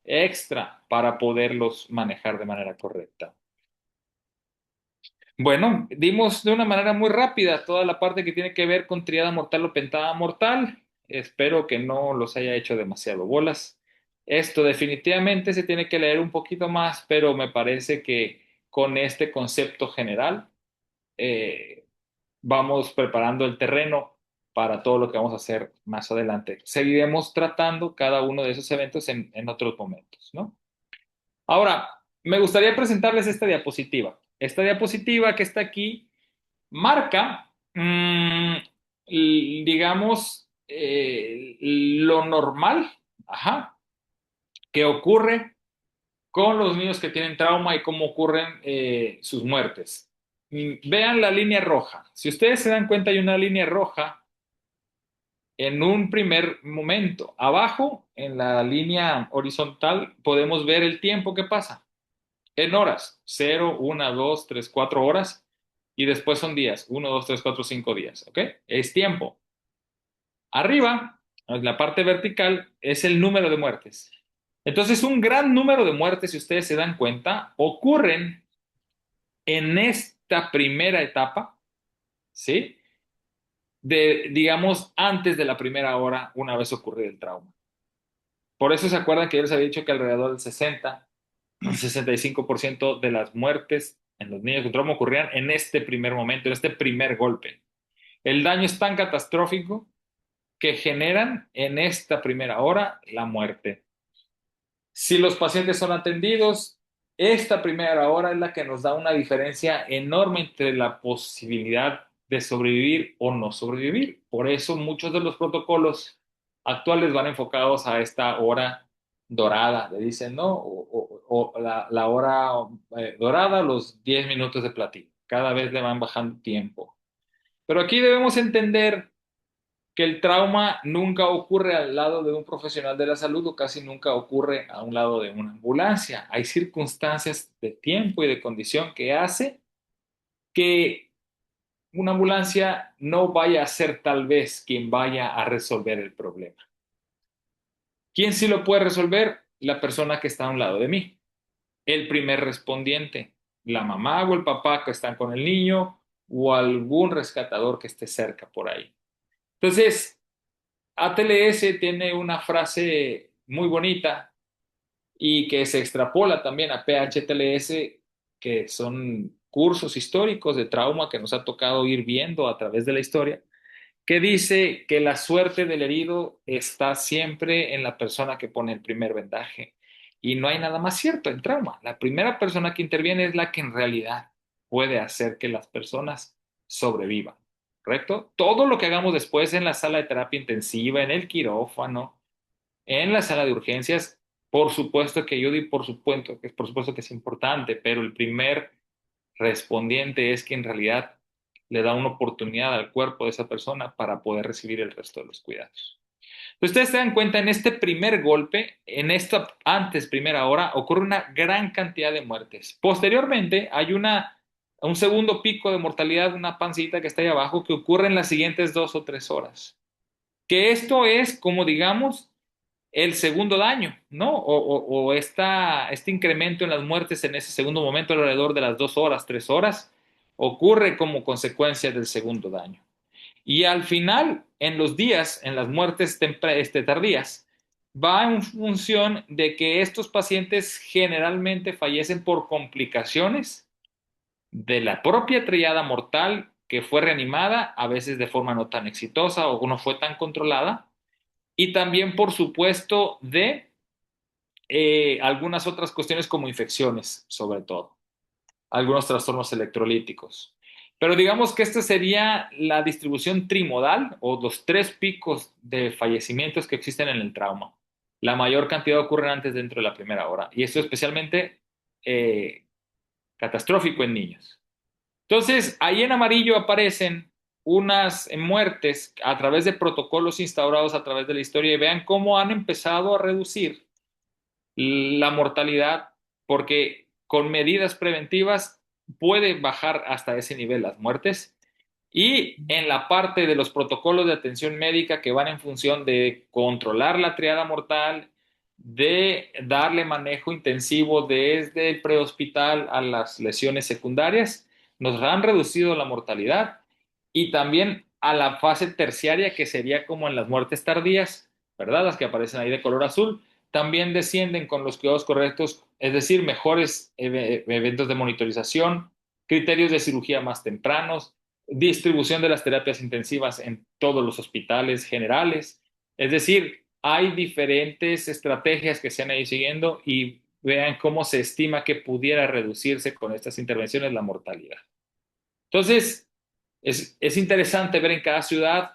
extra para poderlos manejar de manera correcta. Bueno, dimos de una manera muy rápida toda la parte que tiene que ver con triada mortal o pentada mortal. Espero que no los haya hecho demasiado bolas. Esto definitivamente se tiene que leer un poquito más, pero me parece que con este concepto general eh, vamos preparando el terreno para todo lo que vamos a hacer más adelante. Seguiremos tratando cada uno de esos eventos en otros momentos, ¿no? Ahora, me gustaría presentarles esta diapositiva. Esta diapositiva que está aquí marca, digamos, lo normal, ajá, que ocurre con los niños que tienen trauma y cómo ocurren sus muertes. Vean la línea roja. Si ustedes se dan cuenta, hay una línea roja en un primer momento. Abajo, en la línea horizontal, podemos ver el tiempo que pasa. En horas, 0, 1, 2, 3, 4 horas, y después son días, 1, 2, 3, 4, 5 días, ¿ok? Es tiempo. Arriba, en la parte vertical, es el número de muertes. Entonces, un gran número de muertes, si ustedes se dan cuenta, ocurren en esta primera etapa, ¿sí? Digamos, antes de la primera hora, una vez ocurrido el trauma. Por eso se acuerdan que yo les había dicho que alrededor del 65% de las muertes en los niños con trauma ocurrían en este primer momento, en este primer golpe. El daño es tan catastrófico que generan en esta primera hora la muerte. Si los pacientes son atendidos, esta primera hora es la que nos da una diferencia enorme entre la posibilidad de sobrevivir o no sobrevivir. Por eso muchos de los protocolos actuales van enfocados a esta hora dorada, le dicen, ¿no? O la hora dorada, los 10 minutos de platino. Cada vez le van bajando tiempo. Pero aquí debemos entender que el trauma nunca ocurre al lado de un profesional de la salud o casi nunca ocurre a un lado de una ambulancia. Hay circunstancias de tiempo y de condición que hace que una ambulancia no vaya a ser tal vez quien vaya a resolver el problema. ¿Quién sí lo puede resolver? La persona que está a un lado de mí, el primer respondiente, la mamá o el papá que están con el niño o algún rescatador que esté cerca por ahí. Entonces, ATLS tiene una frase muy bonita y que se extrapola también a PHTLS, que son cursos históricos de trauma que nos ha tocado ir viendo a través de la historia, que dice que la suerte del herido está siempre en la persona que pone el primer vendaje. Y no hay nada más cierto en trauma. La primera persona que interviene es la que en realidad puede hacer que las personas sobrevivan. ¿Correcto? Todo lo que hagamos después en la sala de terapia intensiva, en el quirófano, en la sala de urgencias, por supuesto que ayuda y por supuesto que es importante, pero el primer respondiente es que en realidad le da una oportunidad al cuerpo de esa persona para poder recibir el resto de los cuidados. Ustedes se dan cuenta, en este primer golpe, en esta antes primera hora, ocurre una gran cantidad de muertes. Posteriormente, hay un segundo pico de mortalidad, una pancita que está ahí abajo, que ocurre en las siguientes 2 o 3 horas. Que esto es, como digamos, el segundo daño, ¿no? Este incremento en las muertes en ese segundo momento, alrededor de las 2 horas, 3 horas, ocurre como consecuencia del segundo daño. Y al final, en los días, en las muertes tardías, va en función de que estos pacientes generalmente fallecen por complicaciones de la propia triada mortal que fue reanimada, a veces de forma no tan exitosa o no fue tan controlada, y también, por supuesto, de algunas otras cuestiones como infecciones, sobre todo, algunos trastornos electrolíticos. Pero digamos que esta sería la distribución trimodal o los 3 picos de fallecimientos que existen en el trauma. La mayor cantidad ocurren antes dentro de la primera hora y esto es especialmente eh, catastrófico en niños. Entonces, ahí en amarillo aparecen unas muertes a través de protocolos instaurados a través de la historia y vean cómo han empezado a reducir la mortalidad, porque con medidas preventivas puede bajar hasta ese nivel las muertes. Y en la parte de los protocolos de atención médica que van en función de controlar la triada mortal, de darle manejo intensivo desde el prehospital a las lesiones secundarias, nos han reducido la mortalidad y también a la fase terciaria, que sería como en las muertes tardías, ¿verdad? Las que aparecen ahí de color azul, también descienden con los cuidados correctos, es decir, mejores eventos de monitorización, criterios de cirugía más tempranos, distribución de las terapias intensivas en todos los hospitales generales. Es decir, hay diferentes estrategias que se han ido siguiendo y vean cómo se estima que pudiera reducirse con estas intervenciones la mortalidad. Entonces, es interesante ver en cada ciudad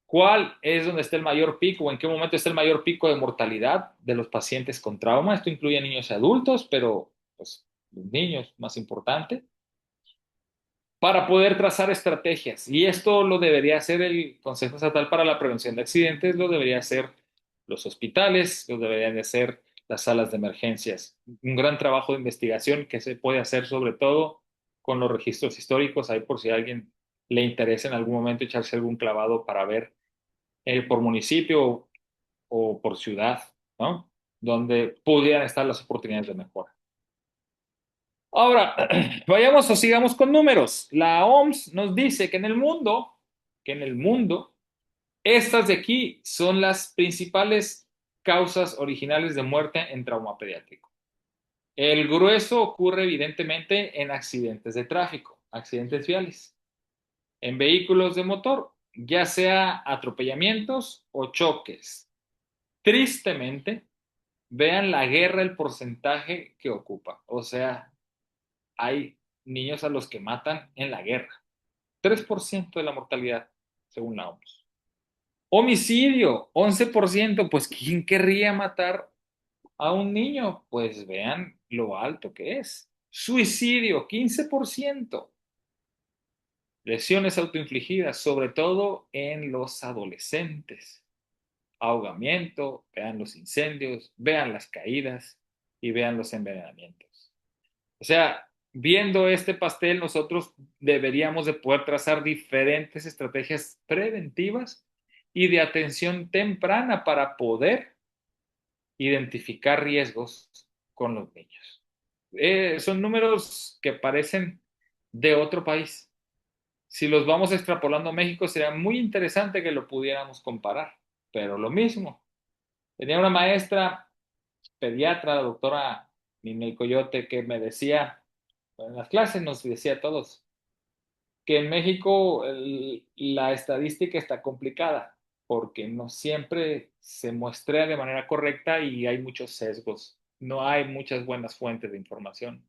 cuál es donde está el mayor pico o en qué momento está el mayor pico de mortalidad de los pacientes con trauma. Esto incluye niños y adultos, pero pues los niños más importante, para poder trazar estrategias. Y esto lo debería hacer el Consejo Estatal para la Prevención de Accidentes, lo debería hacer los hospitales, lo deberían de hacer las salas de emergencias. Un gran trabajo de investigación que se puede hacer sobre todo con los registros históricos, ahí por si a alguien le interesa en algún momento echarse algún clavado para ver por municipio o por ciudad, ¿no? Donde pudieran estar las oportunidades de mejora. Ahora, vayamos o sigamos con números. La OMS nos dice que en el mundo, estas de aquí son las principales causas originales de muerte en trauma pediátrico. El grueso ocurre evidentemente en accidentes de tráfico, accidentes viales, en vehículos de motor, ya sea atropellamientos o choques. Tristemente, vean la guerra, el porcentaje que ocupa. O sea, hay niños a los que matan en la guerra. 3% de la mortalidad, según la OMS. Homicidio, 11%. Pues ¿quién querría matar a un niño? Pues vean lo alto que es. Suicidio, 15%. Lesiones autoinfligidas, sobre todo en los adolescentes. Ahogamiento, vean los incendios, vean las caídas y vean los envenenamientos. O sea, viendo este pastel, nosotros deberíamos de poder trazar diferentes estrategias preventivas y de atención temprana para poder identificar riesgos con los niños. Son números que parecen de otro país. Si los vamos extrapolando a México, sería muy interesante que lo pudiéramos comparar, pero lo mismo. Tenía una maestra pediatra, la doctora Ninel Coyote, que me decía, en las clases nos decía a todos, que en México la estadística está complicada, porque no siempre se muestra de manera correcta y hay muchos sesgos, no hay muchas buenas fuentes de información.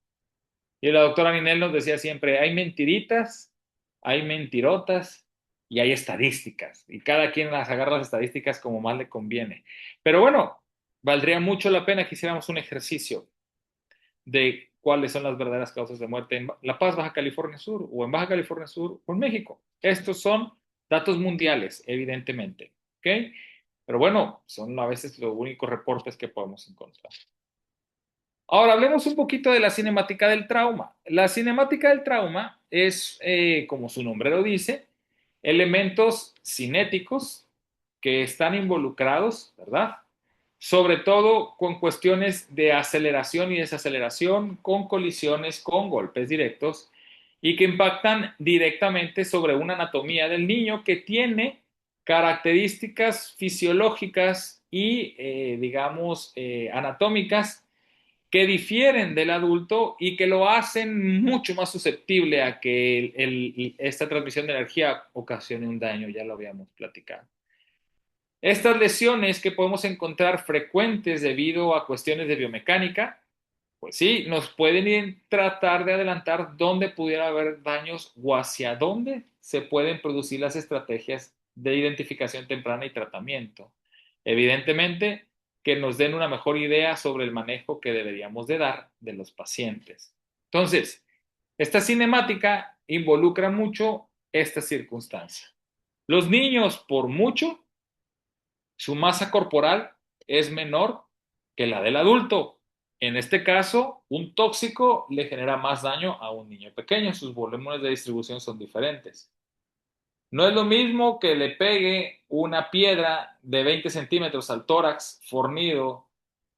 Y la doctora Ninel nos decía siempre, hay mentiritas, hay mentirotas y hay estadísticas. Y cada quien las agarra las estadísticas como más le conviene. Pero bueno, valdría mucho la pena que hiciéramos un ejercicio de cuáles son las verdaderas causas de muerte en La Paz, Baja California Sur, o en Baja California Sur, o en México. Estos son datos mundiales, evidentemente. ¿Ok? Pero bueno, son a veces los únicos reportes que podemos encontrar. Ahora hablemos un poquito de la cinemática del trauma. La cinemática del trauma es, como su nombre lo dice, elementos cinéticos que están involucrados, ¿verdad? Sobre todo con cuestiones de aceleración y desaceleración, con colisiones, con golpes directos y que impactan directamente sobre una anatomía del niño que tiene características fisiológicas y, digamos, anatómicas que difieren del adulto y que lo hacen mucho más susceptible a que esta transmisión de energía ocasione un daño, ya lo habíamos platicado. Estas lesiones que podemos encontrar frecuentes debido a cuestiones de biomecánica, pues sí, nos pueden tratar de adelantar dónde pudiera haber daños o hacia dónde se pueden producir las estrategias de identificación temprana y tratamiento. Evidentemente, que nos den una mejor idea sobre el manejo que deberíamos de dar de los pacientes. Entonces, esta cinemática involucra mucho esta circunstancia. Los niños, por mucho, su masa corporal es menor que la del adulto. En este caso, un tóxico le genera más daño a un niño pequeño. Sus volúmenes de distribución son diferentes. No es lo mismo que le pegue una piedra de 20 centímetros al tórax fornido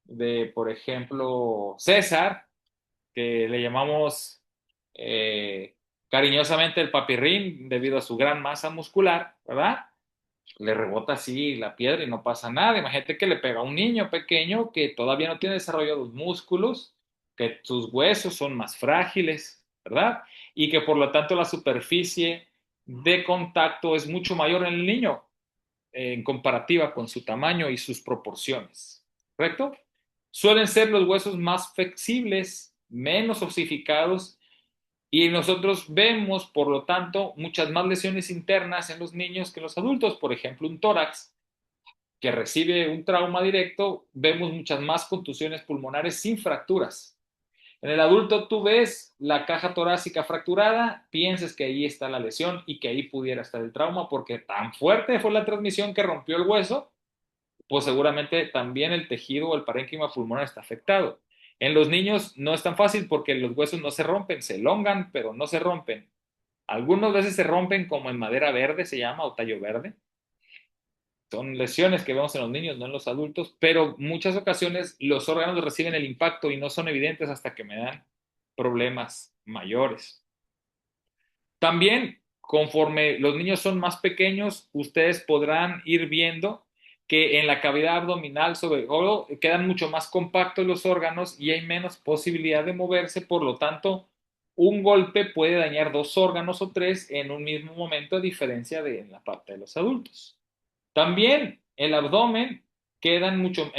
de, por ejemplo, César, que le llamamos cariñosamente el papirrín debido a su gran masa muscular, ¿verdad? Le rebota así la piedra y no pasa nada. Imagínate que le pega a un niño pequeño que todavía no tiene desarrollados músculos, que sus huesos son más frágiles, ¿verdad? Y que por lo tanto la superficie de contacto es mucho mayor en el niño en comparativa con su tamaño y sus proporciones, ¿correcto? Suelen ser los huesos más flexibles, menos osificados y nosotros vemos, por lo tanto, muchas más lesiones internas en los niños que en los adultos. Por ejemplo, un tórax que recibe un trauma directo, vemos muchas más contusiones pulmonares sin fracturas. En el adulto tú ves la caja torácica fracturada, piensas que ahí está la lesión y que ahí pudiera estar el trauma porque tan fuerte fue la transmisión que rompió el hueso, pues seguramente también el tejido o el parénquima pulmonar está afectado. En los niños no es tan fácil porque los huesos no se rompen, se elongan, pero no se rompen. Algunas veces se rompen como en madera verde, se llama, o tallo verde. Son lesiones que vemos en los niños, no en los adultos, pero muchas ocasiones los órganos reciben el impacto y no son evidentes hasta que me dan problemas mayores. También, conforme los niños son más pequeños, ustedes podrán ir viendo que en la cavidad abdominal, sobre todo, quedan mucho más compactos los órganos y hay menos posibilidad de moverse, por lo tanto, un golpe puede dañar dos órganos o tres en un mismo momento, a diferencia de en la parte de los adultos. También en el abdomen quedan mucho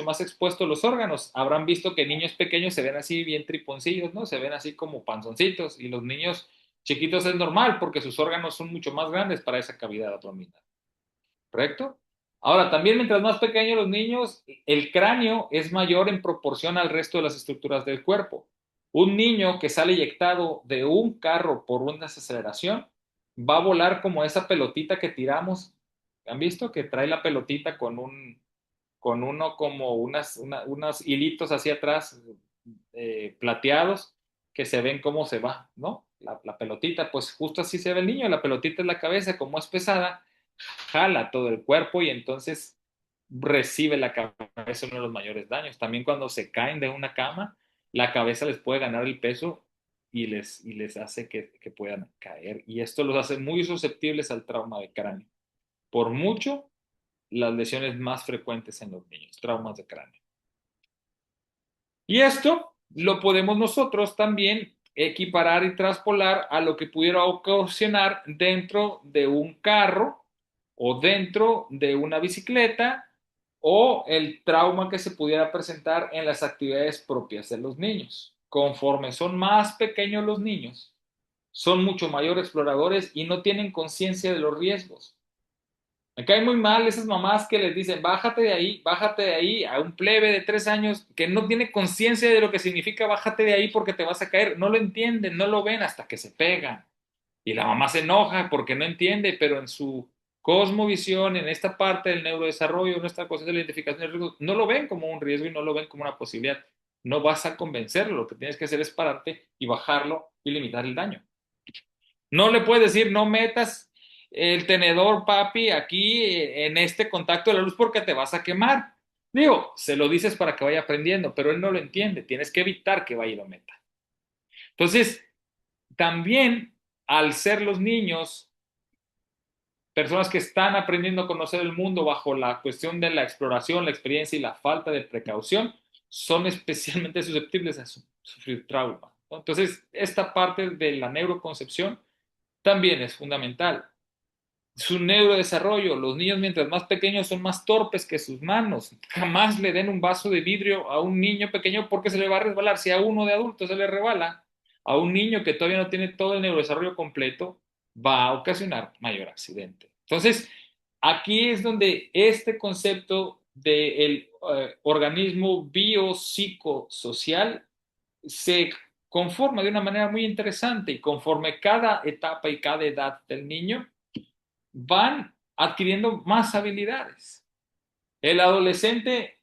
más expuestos los órganos. Habrán visto que niños pequeños se ven así bien triponcillos, ¿no? Se ven así como panzoncitos y los niños Chiquitos es normal porque sus órganos son mucho más grandes para esa cavidad abdominal. ¿Correcto? Ahora, también mientras más pequeños los niños, el cráneo es mayor en proporción al resto de las estructuras del cuerpo. Un niño que sale eyectado de un carro por una desaceleración va a volar como esa pelotita que tiramos. ¿Han visto? Que trae la pelotita con uno como unos hilitos hacia atrás plateados que se ven cómo se va, ¿no? La pelotita, pues justo así se ve el niño, la pelotita es la cabeza, como es pesada, jala todo el cuerpo y entonces recibe la cabeza uno de los mayores daños. También cuando se caen de una cama, la cabeza les puede ganar el peso y les hace que puedan caer. Y esto los hace muy susceptibles al trauma de cráneo. Por mucho, las lesiones más frecuentes en los niños, traumas de cráneo. Y esto lo podemos nosotros también equiparar y traspolar a lo que pudiera ocasionar dentro de un carro o dentro de una bicicleta o el trauma que se pudiera presentar en las actividades propias de los niños. Conforme son más pequeños los niños, son mucho mayor exploradores y no tienen conciencia de los riesgos. Me cae muy mal esas mamás que les dicen, bájate de ahí, a un plebe de 3 años que no tiene conciencia de lo que significa bájate de ahí porque te vas a caer. No lo entienden, no lo ven hasta que se pegan. Y la mamá se enoja porque no entiende, pero en su cosmovisión, en esta parte del neurodesarrollo, en esta cosa de la identificación de riesgos, no lo ven como un riesgo y no lo ven como una posibilidad. No vas a convencerlo, lo que tienes que hacer es pararte y bajarlo y limitar el daño. No le puedes decir, no metas el tenedor, papi, aquí en este contacto de la luz porque te vas a quemar. Digo, se lo dices para que vaya aprendiendo, pero él no lo entiende. Tienes que evitar que vaya y lo meta. Entonces, también al ser los niños personas que están aprendiendo a conocer el mundo bajo la cuestión de la exploración, la experiencia y la falta de precaución, son especialmente susceptibles a sufrir trauma, ¿no? Entonces, esta parte de la neuroconcepción también es fundamental. Su neurodesarrollo, los niños mientras más pequeños son más torpes que sus manos. Jamás le den un vaso de vidrio a un niño pequeño porque se le va a resbalar. Si a uno de adulto se le rebala, a un niño que todavía no tiene todo el neurodesarrollo completo, va a ocasionar mayor accidente. Entonces, aquí es donde este concepto del organismo biopsicosocial se conforma de una manera muy interesante y conforme cada etapa y cada edad del niño van adquiriendo más habilidades. El adolescente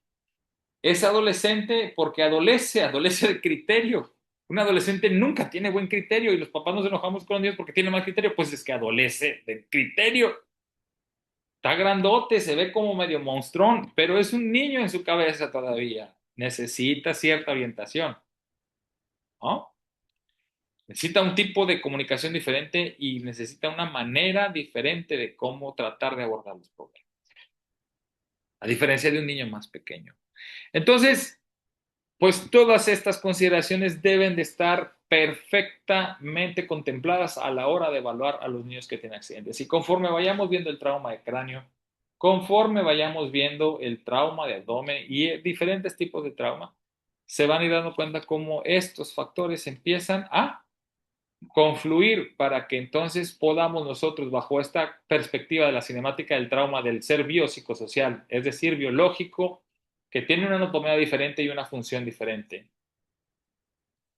es adolescente porque adolece de criterio. Un adolescente nunca tiene buen criterio y los papás nos enojamos con los niños porque tiene mal criterio, pues es que adolece de criterio. Está grandote, se ve como medio monstrón, pero es un niño en su cabeza todavía. Necesita cierta orientación, ¿no? Necesita un tipo de comunicación diferente y necesita una manera diferente de cómo tratar de abordar los problemas, a diferencia de un niño más pequeño. Entonces, pues todas estas consideraciones deben de estar perfectamente contempladas a la hora de evaluar a los niños que tienen accidentes. Y conforme vayamos viendo el trauma de cráneo, conforme vayamos viendo el trauma de abdomen y diferentes tipos de trauma, se van a ir dando cuenta cómo estos factores empiezan a confluir para que entonces podamos nosotros, bajo esta perspectiva de la cinemática del trauma del ser biopsicosocial, es decir, biológico, que tiene una anatomía diferente y una función diferente,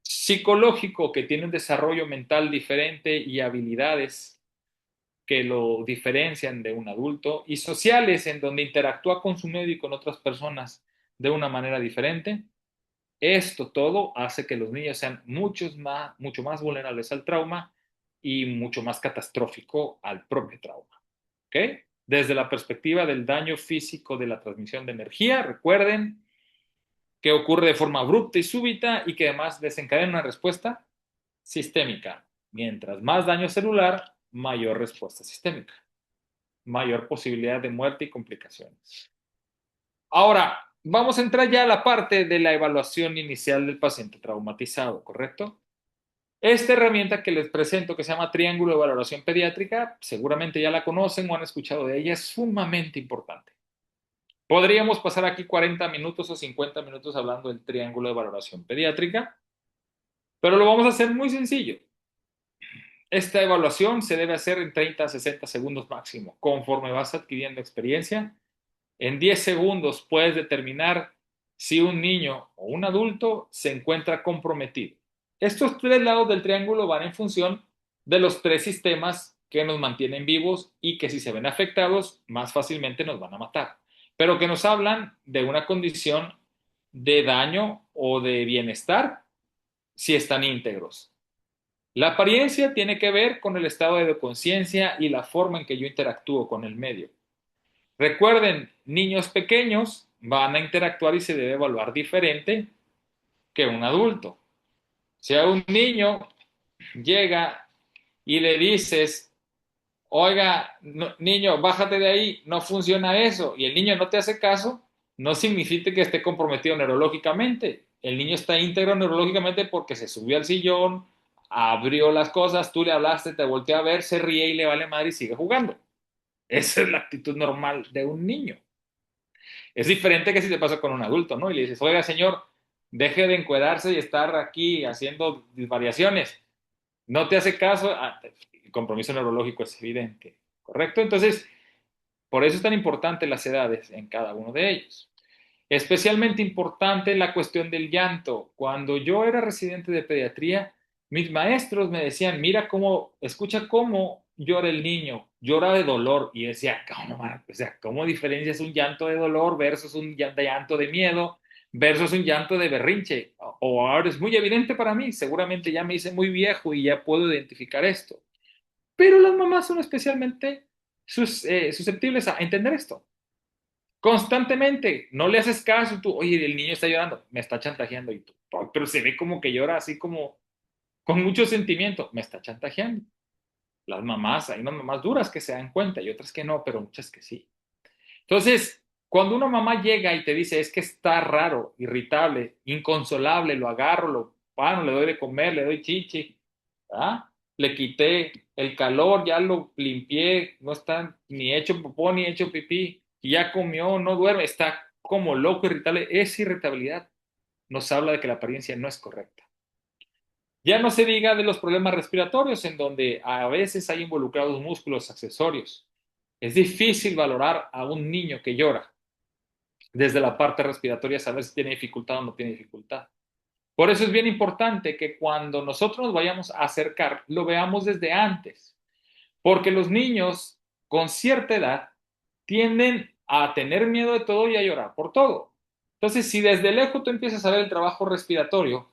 psicológico, que tiene un desarrollo mental diferente y habilidades que lo diferencian de un adulto, y sociales, en donde interactúa con su medio y con otras personas de una manera diferente. Esto todo hace que los niños sean mucho más vulnerables al trauma y mucho más catastrófico al propio trauma. ¿Ok? Desde la perspectiva del daño físico de la transmisión de energía, recuerden que ocurre de forma abrupta y súbita y que además desencadena una respuesta sistémica. Mientras más daño celular, mayor respuesta sistémica, mayor posibilidad de muerte y complicaciones. Ahora, vamos a entrar ya a la parte de la evaluación inicial del paciente traumatizado, ¿correcto? Esta herramienta que les presento, que se llama Triángulo de Valoración Pediátrica, seguramente ya la conocen o han escuchado de ella, es sumamente importante. Podríamos pasar aquí 40 minutos o 50 minutos hablando del Triángulo de Valoración Pediátrica, pero lo vamos a hacer muy sencillo. Esta evaluación se debe hacer en 30 a 60 segundos máximo. Conforme vas adquiriendo experiencia, en 10 segundos puedes determinar si un niño o un adulto se encuentra comprometido. Estos tres lados del triángulo van en función de los tres sistemas que nos mantienen vivos y que si se ven afectados, más fácilmente nos van a matar, pero que nos hablan de una condición de daño o de bienestar si están íntegros. La apariencia tiene que ver con el estado de conciencia y la forma en que yo interactúo con el medio. Recuerden, niños pequeños van a interactuar y se debe evaluar diferente que un adulto. Si a un niño llega y le dices, oiga, no, niño, bájate de ahí, no funciona eso, y el niño no te hace caso, no significa que esté comprometido neurológicamente. El niño está íntegro neurológicamente porque se subió al sillón, abrió las cosas, tú le hablaste, te volteó a ver, se ríe y le vale madre y sigue jugando. Esa es la actitud normal de un niño. Es diferente que si te pasa con un adulto, ¿no? Y le dices, oiga, señor, deje de encuadrarse y estar aquí haciendo variaciones. No te hace caso, el compromiso neurológico es evidente, ¿correcto? Entonces, por eso es tan importante las edades en cada uno de ellos. Especialmente importante la cuestión del llanto. Cuando yo era residente de pediatría, mis maestros me decían, mira cómo, escucha cómo llora el niño, llora de dolor. Y yo decía, ¿cómo, o sea, ¿cómo diferencias un llanto de dolor versus un llanto de miedo versus un llanto de berrinche? O ahora es muy evidente para mí, seguramente ya me hice muy viejo y ya puedo identificar esto. Pero las mamás son especialmente susceptibles a entender esto. Constantemente, no le haces caso, tú, oye, el niño está llorando, me está chantajeando y tú, pero se ve como que llora así como con mucho sentimiento, me está chantajeando. Las mamás, hay unas mamás duras que se dan cuenta y otras que no, pero muchas que sí. Entonces, cuando una mamá llega y te dice, es que está raro, irritable, inconsolable, lo agarro, lo pano, le doy de comer, le doy chichi, ¿ah? Le quité el calor, ya lo limpié, no está ni hecho popó ni hecho pipí, y ya comió, no duerme, está como loco, irritable. Esa irritabilidad nos habla de que la apariencia no es correcta. Ya no se diga de los problemas respiratorios, en donde a veces hay involucrados músculos accesorios. Es difícil valorar a un niño que llora desde la parte respiratoria, saber si tiene dificultad o no tiene dificultad. Por eso es bien importante que cuando nosotros nos vayamos a acercar, lo veamos desde antes, porque los niños con cierta edad tienden a tener miedo de todo y a llorar por todo. Entonces, si desde lejos tú empiezas a ver el trabajo respiratorio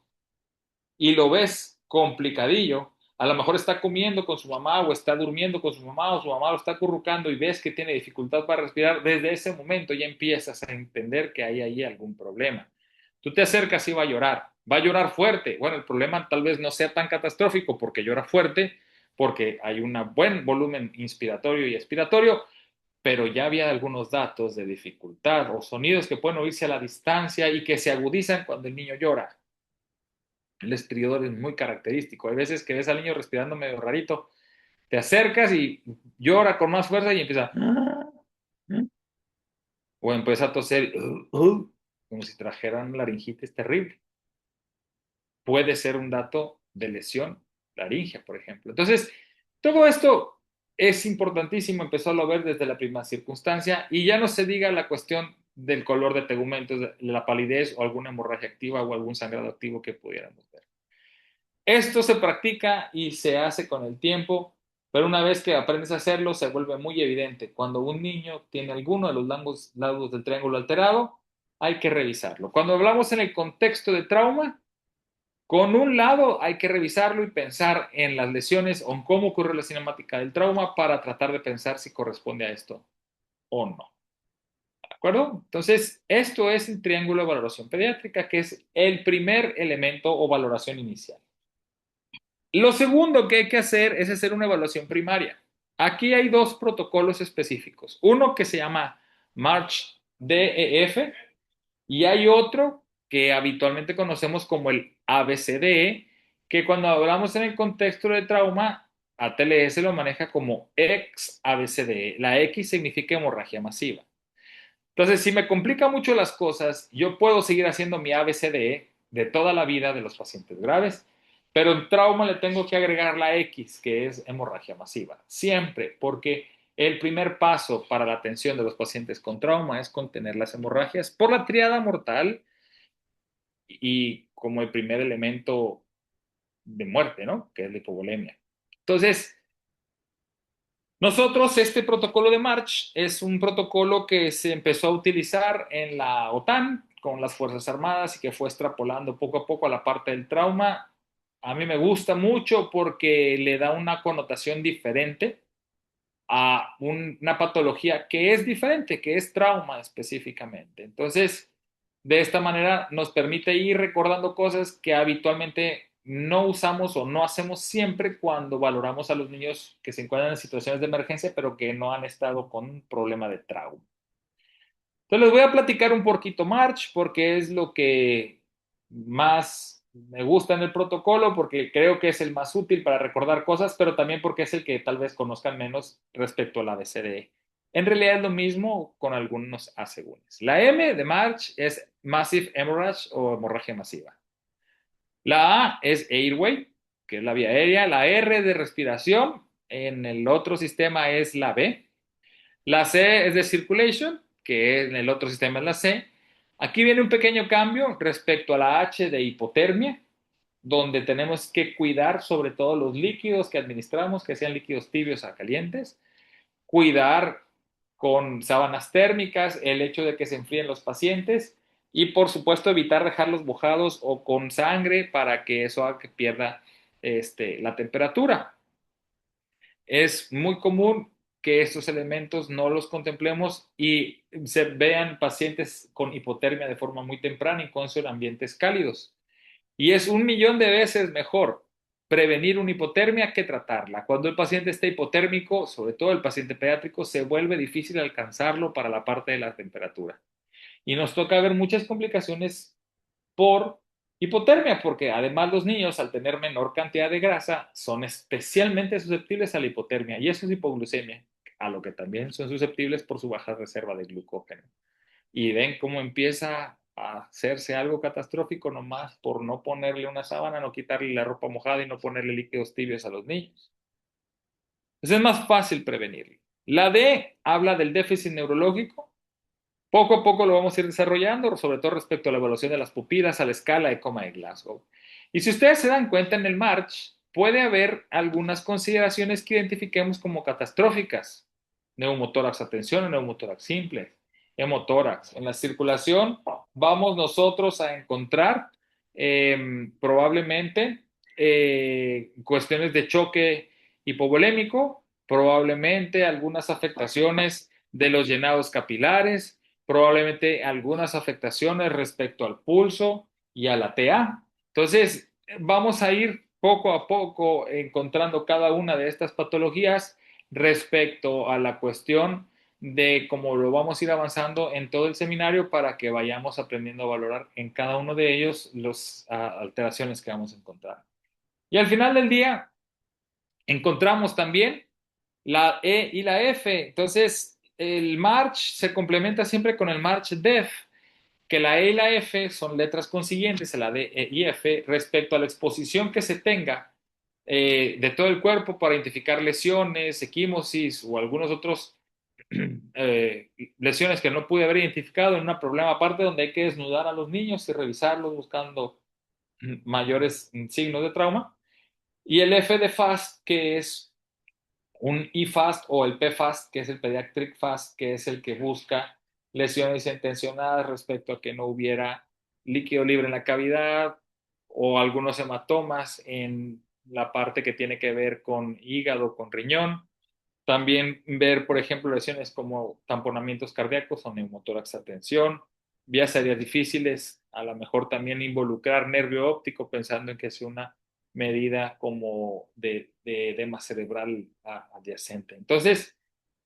y lo ves complicadillo, a lo mejor está comiendo con su mamá o está durmiendo con su mamá o su mamá lo está acurrucando y ves que tiene dificultad para respirar, desde ese momento ya empiezas a entender que hay ahí algún problema. Tú te acercas y va a llorar fuerte. Bueno, el problema tal vez no sea tan catastrófico porque llora fuerte, porque hay un buen volumen inspiratorio y expiratorio, pero ya había algunos datos de dificultad o sonidos que pueden oírse a la distancia y que se agudizan cuando el niño llora. El estridor es muy característico. Hay veces que ves al niño respirando medio rarito, te acercas y llora con más fuerza y empieza, o empieza a toser, como si trajeran laringitis terrible. Puede ser un dato de lesión laringea, por ejemplo. Entonces, todo esto es importantísimo empezarlo a ver desde la primera circunstancia y ya no se diga la cuestión del color de tegumentos, la palidez o alguna hemorragia activa o algún sangrado activo que pudiéramos ver. Esto se practica y se hace con el tiempo, pero una vez que aprendes a hacerlo, se vuelve muy evidente. Cuando un niño tiene alguno de los lados del triángulo alterado, hay que revisarlo. Cuando hablamos en el contexto de trauma, con un lado hay que revisarlo y pensar en las lesiones o en cómo ocurre la cinemática del trauma para tratar de pensar si corresponde a esto o no. ¿De acuerdo? Entonces, esto es el triángulo de valoración pediátrica, que es el primer elemento o valoración inicial. Lo segundo que hay que hacer es hacer una evaluación primaria. Aquí hay dos protocolos específicos. Uno que se llama March DEF y hay otro que habitualmente conocemos como el ABCDE, que cuando hablamos en el contexto de trauma, ATLS lo maneja como ex ABCDE. La X significa hemorragia masiva. Entonces, si me complica mucho las cosas, yo puedo seguir haciendo mi ABCDE de toda la vida de los pacientes graves Pero en trauma le tengo que agregar la X, que es hemorragia masiva. Siempre, porque el primer paso para la atención de los pacientes con trauma es contener las hemorragias por la triada mortal y como el primer elemento de muerte, ¿no? Que es la hipovolemia. Entonces, nosotros, este protocolo de March es un protocolo que se empezó a utilizar en la OTAN con las Fuerzas Armadas y que fue extrapolando poco a poco a la parte del trauma. A mí me gusta mucho porque le da una connotación diferente a una patología que es diferente, que es trauma específicamente. Entonces, de esta manera nos permite ir recordando cosas que habitualmente no usamos o no hacemos siempre cuando valoramos a los niños que se encuentran en situaciones de emergencia, pero que no han estado con un problema de trauma. Entonces les voy a platicar un poquito March porque es lo que más me gusta en el protocolo, porque creo que es el más útil para recordar cosas, pero también porque es el que tal vez conozcan menos respecto a la ABCDE. En realidad es lo mismo con algunos asegúnes. La M de March es Massive Hemorrhage o hemorragia masiva. La A es Airway, que es la vía aérea. La R de respiración, en el otro sistema es la B. La C es de circulation, que en el otro sistema es la C. Aquí viene un pequeño cambio respecto a la H de hipotermia, donde tenemos que cuidar sobre todo los líquidos que administramos, que sean líquidos tibios a calientes, cuidar con sábanas térmicas el hecho de que se enfríen los pacientes y por supuesto evitar dejarlos mojados o con sangre para que eso haga que pierda la temperatura. Es muy común que estos elementos no los contemplemos y se vean pacientes con hipotermia de forma muy temprana, incluso en ambientes cálidos. Y es 1.000.000 de veces mejor prevenir una hipotermia que tratarla. Cuando el paciente está hipotérmico, sobre todo el paciente pediátrico, se vuelve difícil alcanzarlo para la parte de la temperatura. Y nos toca ver muchas complicaciones por hipotermia, porque además los niños al tener menor cantidad de grasa son especialmente susceptibles a la hipotermia y eso es hipoglucemia, a lo que también son susceptibles por su baja reserva de glucógeno. Y ven cómo empieza a hacerse algo catastrófico nomás por no ponerle una sábana, no quitarle la ropa mojada y no ponerle líquidos tibios a los niños. Entonces es más fácil prevenirlo. La D habla del déficit neurológico. Poco a poco lo vamos a ir desarrollando, sobre todo respecto a la evaluación de las pupilas a la escala de coma de Glasgow. Y si ustedes se dan cuenta en el March, puede haber algunas consideraciones que identifiquemos como catastróficas. Neumotórax a tensión o neumotórax simple, hemotórax. En la circulación vamos nosotros a encontrar probablemente cuestiones de choque hipovolémico, probablemente algunas afectaciones de los llenados capilares, probablemente algunas afectaciones respecto al pulso y a la TA. Entonces, vamos a ir poco a poco encontrando cada una de estas patologías respecto a la cuestión de cómo lo vamos a ir avanzando en todo el seminario para que vayamos aprendiendo a valorar en cada uno de ellos las alteraciones que vamos a encontrar. Y al final del día, encontramos también la E y la F. Entonces, el March se complementa siempre con el March Def, que la E y la F son letras consiguientes a la D, E y F respecto a la exposición que se tenga de todo el cuerpo para identificar lesiones, equimosis o algunos otros lesiones que no pude haber identificado en un problema aparte donde hay que desnudar a los niños y revisarlos buscando mayores signos de trauma. Y el F de FAST, que es un eFast o el PFAST, que es el Pediatric Fast, que es el que busca lesiones intencionadas respecto a que no hubiera líquido libre en la cavidad o algunos hematomas en la parte que tiene que ver con hígado, con riñón. También ver, por ejemplo, lesiones como tamponamientos cardíacos o neumotórax a tensión, vías aéreas difíciles, a lo mejor también involucrar nervio óptico pensando en que es una medida como de edema cerebral adyacente. Entonces,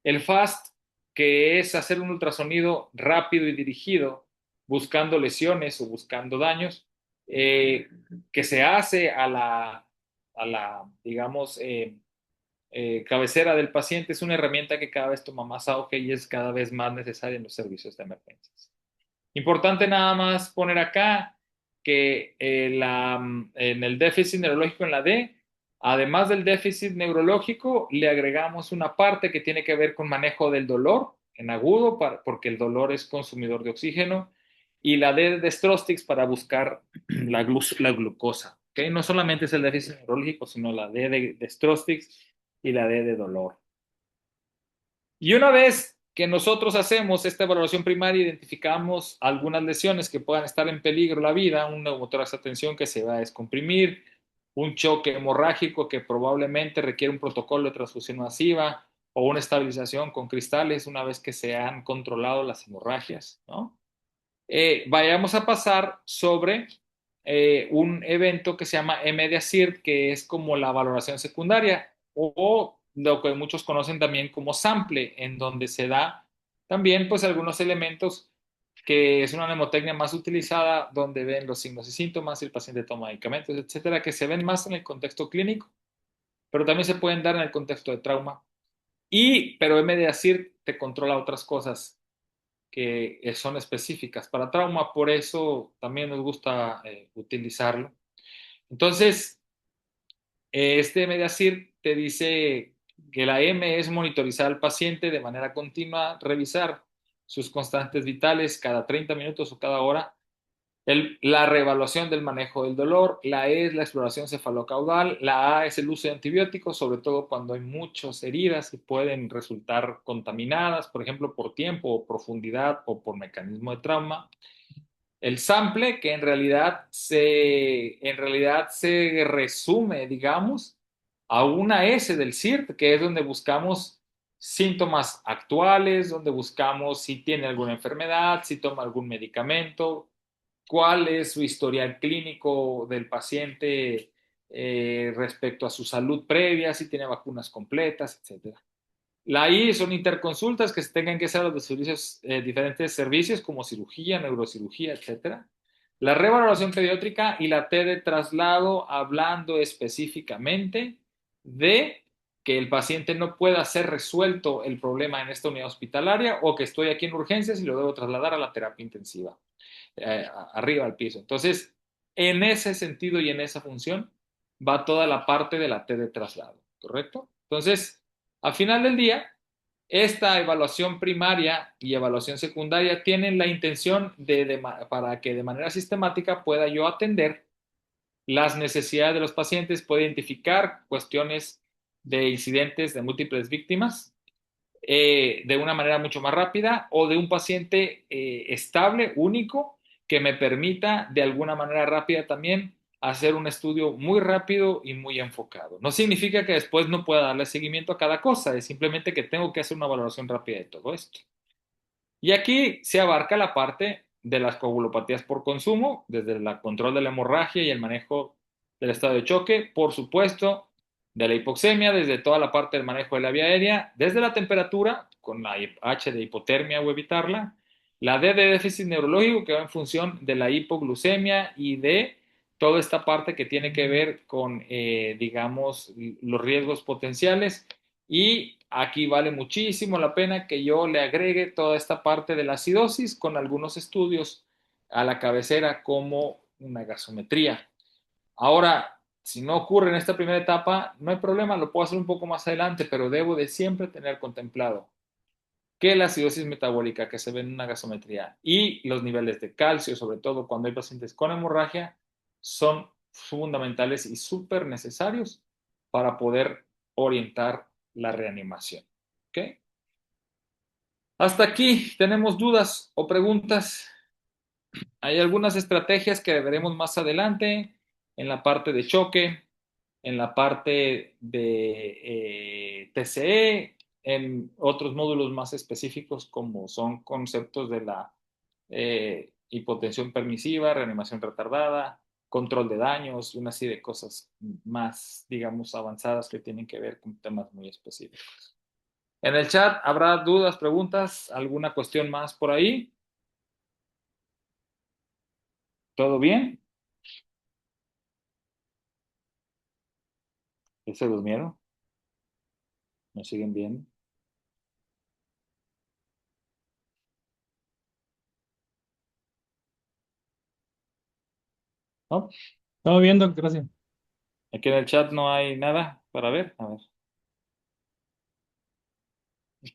el FAST, que es hacer un ultrasonido rápido y dirigido, buscando lesiones o buscando daños, que se hace a la digamos, cabecera del paciente, es una herramienta que cada vez toma más auge y es cada vez más necesaria en los servicios de emergencias. Importante nada más poner acá que en el déficit neurológico en la D, además del déficit neurológico, le agregamos una parte que tiene que ver con manejo del dolor en agudo, porque el dolor es consumidor de oxígeno, y la D de Strostics para buscar la glucosa. ¿Okay? No solamente es el déficit neurológico, sino la D de Strostics y la D de dolor. Y una vez que nosotros hacemos esta evaluación primaria, identificamos algunas lesiones que puedan estar en peligro la vida, un neumotórax a tensión que se va a descomprimir, un choque hemorrágico que probablemente requiere un protocolo de transfusión masiva o una estabilización con cristales una vez que se han controlado las hemorragias, ¿no? Vayamos a pasar sobre un evento que se llama MDASIRT, que es como la valoración secundaria o lo que muchos conocen también como sample, en donde se da también pues algunos elementos que es una mnemotecnia más utilizada, donde ven los signos y síntomas, si el paciente toma medicamentos, etcétera, que se ven más en el contexto clínico, pero también se pueden dar en el contexto de trauma. Pero MDASIRT te controla otras cosas que son específicas para trauma, por eso también nos gusta utilizarlo. Entonces, este Mediasir te dice que la M es monitorizar al paciente de manera continua, revisar sus constantes vitales cada 30 minutos o cada hora, la reevaluación del manejo del dolor, la E es la exploración cefalocaudal, la A es el uso de antibióticos, sobre todo cuando hay muchas heridas que pueden resultar contaminadas, por ejemplo, por tiempo o profundidad o por mecanismo de trauma. El sample, que en realidad se resume, digamos, a una S del CIRT, que es donde buscamos síntomas actuales, donde buscamos si tiene alguna enfermedad, si toma algún medicamento, cuál es su historial clínico del paciente respecto a su salud previa, si tiene vacunas completas, etcétera. La I son interconsultas que se tengan que hacer a los servicios, diferentes servicios como cirugía, neurocirugía, etcétera. La revaloración pediátrica y la T de traslado, hablando específicamente de que el paciente no pueda ser resuelto el problema en esta unidad hospitalaria o que estoy aquí en urgencias y lo debo trasladar a la terapia intensiva, arriba al piso. Entonces, en ese sentido y en esa función va toda la parte de la T de traslado, ¿correcto? Entonces, al final del día, esta evaluación primaria y evaluación secundaria tienen la intención para que de manera sistemática pueda yo atender las necesidades de los pacientes, pueda identificar cuestiones de incidentes de múltiples víctimas de una manera mucho más rápida o de un paciente estable, único, que me permita de alguna manera rápida también hacer un estudio muy rápido y muy enfocado. No significa que después no pueda darle seguimiento a cada cosa, es simplemente que tengo que hacer una valoración rápida de todo esto. Y aquí se abarca la parte de las coagulopatías por consumo, desde el control de la hemorragia y el manejo del estado de choque, por supuesto, de la hipoxemia, desde toda la parte del manejo de la vía aérea, desde la temperatura, con la H de hipotermia o evitarla, la D de déficit neurológico, que va en función de la hipoglucemia y de toda esta parte que tiene que ver con, digamos, los riesgos potenciales y aquí vale muchísimo la pena que yo le agregue toda esta parte de la acidosis con algunos estudios a la cabecera como una gasometría. Ahora, si no ocurre en esta primera etapa, no hay problema, lo puedo hacer un poco más adelante, pero debo de siempre tener contemplado que la acidosis metabólica que se ve en una gasometría y los niveles de calcio, sobre todo cuando hay pacientes con hemorragia, son fundamentales y súper necesarios para poder orientar la reanimación. ¿Ok? Hasta aquí, ¿tenemos dudas o preguntas? Hay algunas estrategias que veremos más adelante en la parte de choque, en la parte de TCE, en otros módulos más específicos como son conceptos de la hipotensión permisiva, reanimación retardada, control de daños y una serie de cosas más, digamos, avanzadas que tienen que ver con temas muy específicos. En el chat habrá dudas, preguntas, alguna cuestión más por ahí. ¿Todo bien? ¿Ya se durmieron? ¿Me siguen viendo? ¿No? Todo bien, Doc, gracias. Aquí en el chat no hay nada para ver. A ver.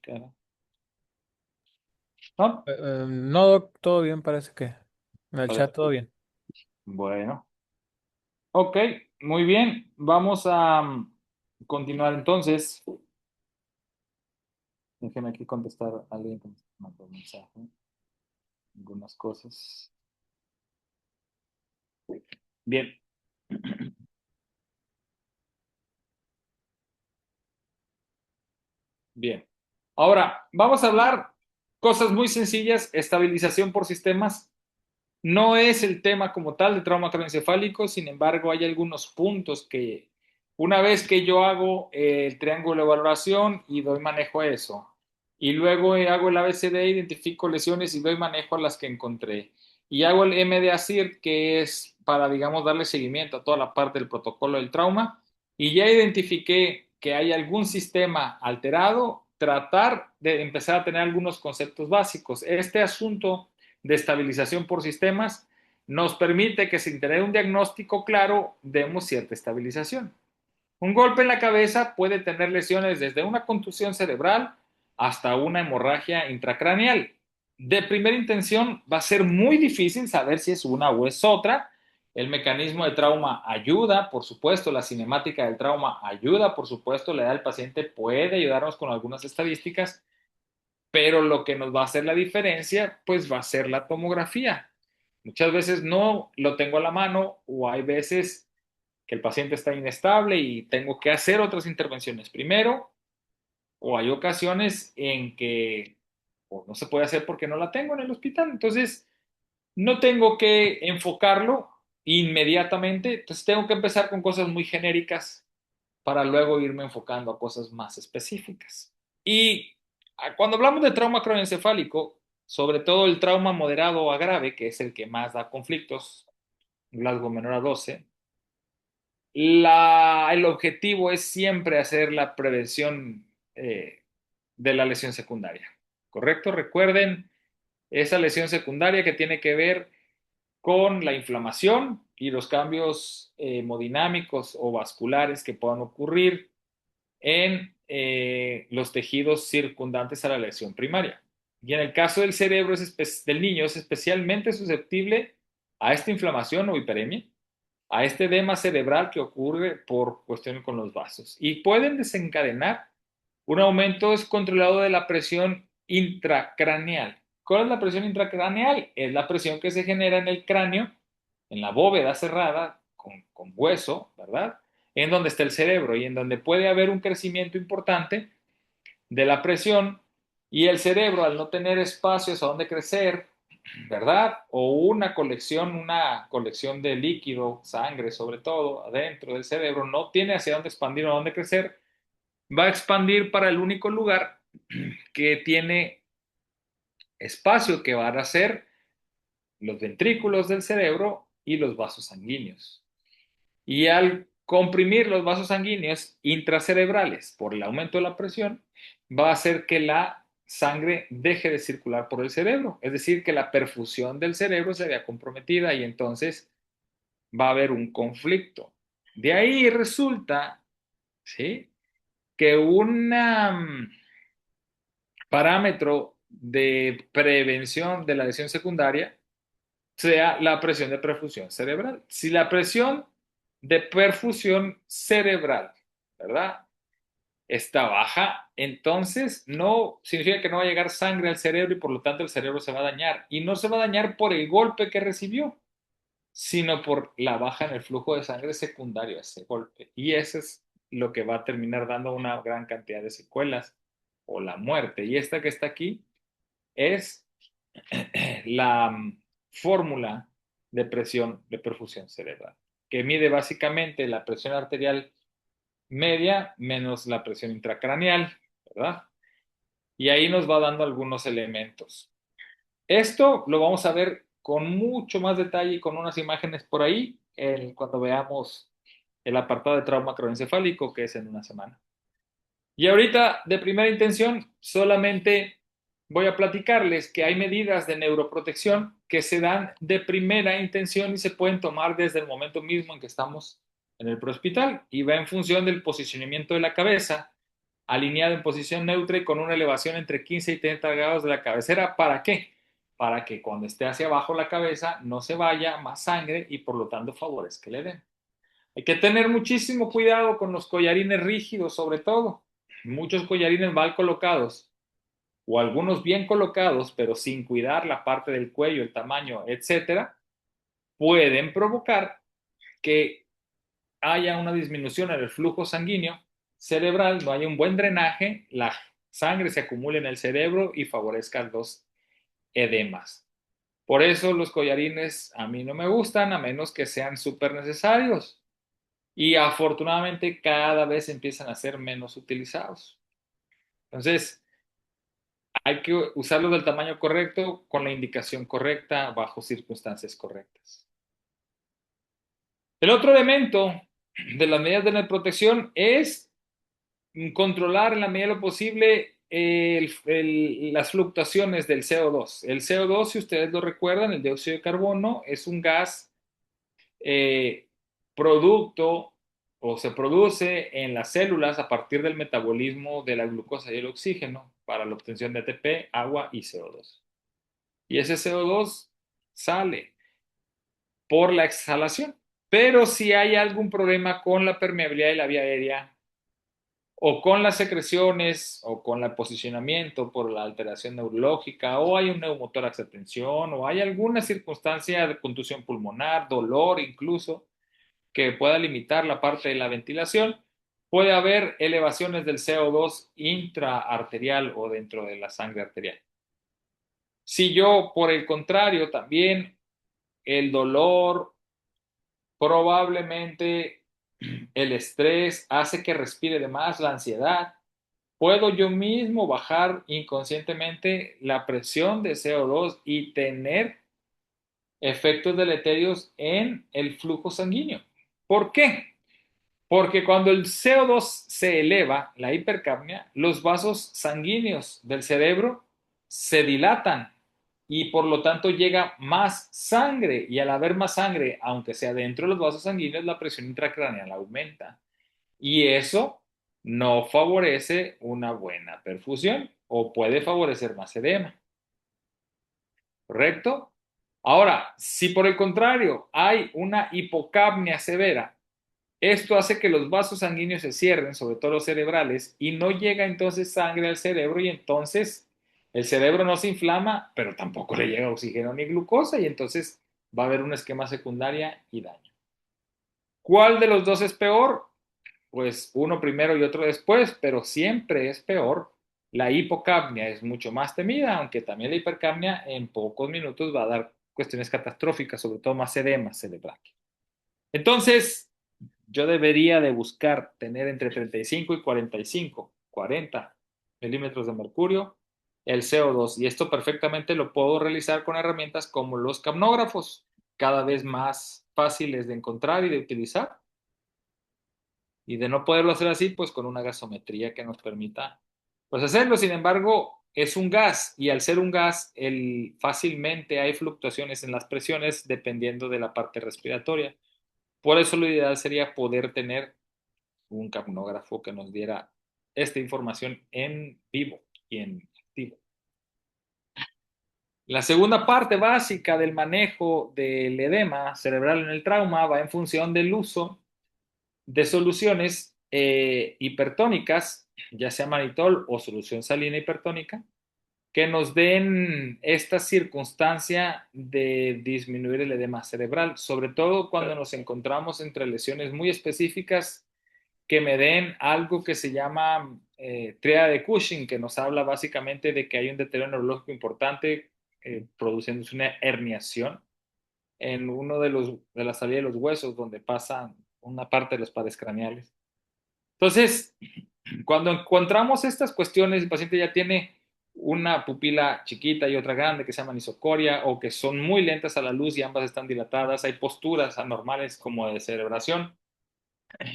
Cara. ¿No? No, Doc, todo bien, parece que en el chat todo Parece- bien. Bueno. Ok, muy bien. Vamos a continuar entonces. Déjenme aquí contestar a alguien que me mandó un mensaje. Algunas cosas. Bien, bien. Ahora, vamos a hablar cosas muy sencillas. Estabilización por sistemas. No es el tema como tal de trauma craneoencefálico, sin embargo, hay algunos puntos que una vez que yo hago el triángulo de valoración y doy manejo a eso, y luego hago el ABCD, identifico lesiones y doy manejo a las que encontré, y hago el MDACIR, que es para, digamos, darle seguimiento a toda la parte del protocolo del trauma, y ya identifiqué que hay algún sistema alterado, tratar de empezar a tener algunos conceptos básicos. Este asunto de estabilización por sistemas nos permite que sin tener un diagnóstico claro demos cierta estabilización. Un golpe en la cabeza puede tener lesiones desde una contusión cerebral hasta una hemorragia intracraneal. De primera intención va a ser muy difícil saber si es una o es otra. El mecanismo de trauma ayuda, por supuesto, la cinemática del trauma ayuda, por supuesto, la edad del paciente puede ayudarnos con algunas estadísticas, pero lo que nos va a hacer la diferencia, pues va a ser la tomografía. Muchas veces no lo tengo a la mano o hay veces que el paciente está inestable y tengo que hacer otras intervenciones primero, o hay ocasiones en que pues, no se puede hacer porque no la tengo en el hospital. Entonces, no tengo que enfocarlo inmediatamente, entonces tengo que empezar con cosas muy genéricas para luego irme enfocando a cosas más específicas. Y cuando hablamos de trauma craneoencefálico, sobre todo el trauma moderado a grave, que es el que más da conflictos, Glasgow menor a 12, el objetivo es siempre hacer la prevención de la lesión secundaria. ¿Correcto? Recuerden esa lesión secundaria que tiene que ver con la inflamación y los cambios hemodinámicos o vasculares que puedan ocurrir en los tejidos circundantes a la lesión primaria. Y en el caso del cerebro del niño es especialmente susceptible a esta inflamación o hiperemia, a este edema cerebral que ocurre por cuestiones con los vasos. Y pueden desencadenar un aumento descontrolado de la presión intracraneal. ¿Cuál es la presión intracraneal? Es la presión que se genera en el cráneo, en la bóveda cerrada, con hueso, ¿verdad? En donde está el cerebro y en donde puede haber un crecimiento importante de la presión y el cerebro al no tener espacios a donde crecer, ¿verdad? O una colección de líquido, sangre sobre todo, adentro del cerebro, no tiene hacia dónde expandir o dónde crecer, va a expandir para el único lugar que tiene espacio, que van a ser los ventrículos del cerebro y los vasos sanguíneos. Y al comprimir los vasos sanguíneos intracerebrales por el aumento de la presión, va a hacer que la sangre deje de circular por el cerebro. Es decir, que la perfusión del cerebro se vea comprometida y entonces va a haber un conflicto. De ahí resulta, ¿sí?, que un parámetro de prevención de la lesión secundaria sea la presión de perfusión cerebral. Si la presión de perfusión cerebral, ¿verdad?, está baja, entonces no significa que no va a llegar sangre al cerebro y por lo tanto el cerebro se va a dañar. Y no se va a dañar por el golpe que recibió, sino por la baja en el flujo de sangre secundario a ese golpe. Y eso es lo que va a terminar dando una gran cantidad de secuelas o la muerte. Y esta que está aquí es la fórmula de presión de perfusión cerebral, que mide básicamente la presión arterial media menos la presión intracraneal, ¿verdad? Y ahí nos va dando algunos elementos. Esto lo vamos a ver con mucho más detalle y con unas imágenes por ahí cuando veamos el apartado de trauma craneoencefálico, que es en una semana. Y ahorita, de primera intención, solamente voy a platicarles que hay medidas de neuroprotección que se dan de primera intención y se pueden tomar desde el momento mismo en que estamos en el prehospital, y va en función del posicionamiento de la cabeza, alineado en posición neutra y con una elevación entre 15 y 30 grados de la cabecera. ¿Para qué? Para que cuando esté hacia abajo la cabeza no se vaya más sangre y por lo tanto favorezca el edema. Hay que tener muchísimo cuidado con los collarines rígidos, sobre todo. Muchos collarines mal colocados o algunos bien colocados, pero sin cuidar la parte del cuello, el tamaño, etcétera, pueden provocar que haya una disminución en el flujo sanguíneo cerebral, no haya un buen drenaje, la sangre se acumule en el cerebro y favorezca los edemas. Por eso los collarines a mí no me gustan, a menos que sean súper necesarios. Y afortunadamente cada vez empiezan a ser menos utilizados. Entonces, hay que usarlos del tamaño correcto, con la indicación correcta, bajo circunstancias correctas. El otro elemento de las medidas de protección es controlar en la medida de lo posible las fluctuaciones del CO2. El CO2, si ustedes lo recuerdan, el dióxido de carbono, es un gas eh, producto o se produce en las células a partir del metabolismo de la glucosa y el oxígeno para la obtención de ATP, agua y CO2. Y ese CO2 sale por la exhalación. Pero si hay algún problema con la permeabilidad de la vía aérea, o con las secreciones, o con el posicionamiento por la alteración neurológica, o hay un neumotórax de tensión, o hay alguna circunstancia de contusión pulmonar, dolor incluso, que pueda limitar la parte de la ventilación, puede haber elevaciones del CO2 intraarterial o dentro de la sangre arterial. Si yo, por el contrario, también el dolor, probablemente el estrés hace que respire de más, la ansiedad, puedo yo mismo bajar inconscientemente la presión de CO2 y tener efectos deleterios en el flujo sanguíneo. ¿Por qué? Porque cuando el CO2 se eleva, la hipercapnia, los vasos sanguíneos del cerebro se dilatan y por lo tanto llega más sangre, y al haber más sangre, aunque sea dentro de los vasos sanguíneos, la presión intracraneal aumenta y eso no favorece una buena perfusión o puede favorecer más edema. ¿Correcto? Ahora, si por el contrario hay una hipocapnia severa, esto hace que los vasos sanguíneos se cierren, sobre todo los cerebrales, y no llega entonces sangre al cerebro, y entonces el cerebro no se inflama, pero tampoco le llega oxígeno ni glucosa, y entonces va a haber una esquema secundaria y daño. ¿Cuál de los dos es peor? Pues uno primero y otro después, pero siempre es peor. La hipocapnia es mucho más temida, aunque también la hipercapnia en pocos minutos va a dar cuestiones catastróficas, sobre todo más edema cerebral. Entonces, yo debería de buscar tener entre 35 y 45, 40 milímetros de mercurio el CO2, y esto perfectamente lo puedo realizar con herramientas como los capnógrafos, cada vez más fáciles de encontrar y de utilizar, y de no poderlo hacer así, pues con una gasometría que nos permita pues hacerlo. Sin embargo, es un gas, y al ser un gas, fácilmente hay fluctuaciones en las presiones dependiendo de la parte respiratoria. Por eso lo ideal sería poder tener un capnógrafo que nos diera esta información en vivo y en activo. La segunda parte básica del manejo del edema cerebral en el trauma va en función del uso de soluciones hipertónicas, ya sea mannitol o solución salina hipertónica, que nos den esta circunstancia de disminuir el edema cerebral, sobre todo cuando nos encontramos entre lesiones muy específicas que me den algo que se llama tríada de Cushing, que nos habla básicamente de que hay un deterioro neurológico importante produciéndose una herniación en uno de la salida de los huesos, donde pasa una parte de los pares craneales. Entonces, cuando encontramos estas cuestiones, el paciente ya tiene una pupila chiquita y otra grande que se llama anisocoria, o que son muy lentas a la luz y ambas están dilatadas, hay posturas anormales como de cerebración,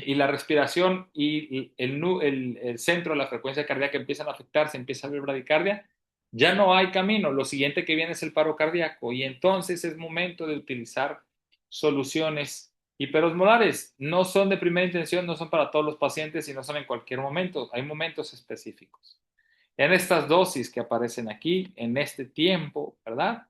y la respiración y el centro de la frecuencia cardíaca empiezan a afectarse, empieza a haber bradicardia. Ya no hay camino, lo siguiente que viene es el paro cardíaco y entonces es momento de utilizar soluciones hiperosmolares. No son de primera intención, no son para todos los pacientes y no son en cualquier momento, hay momentos específicos. En estas dosis que aparecen aquí, en este tiempo, ¿verdad?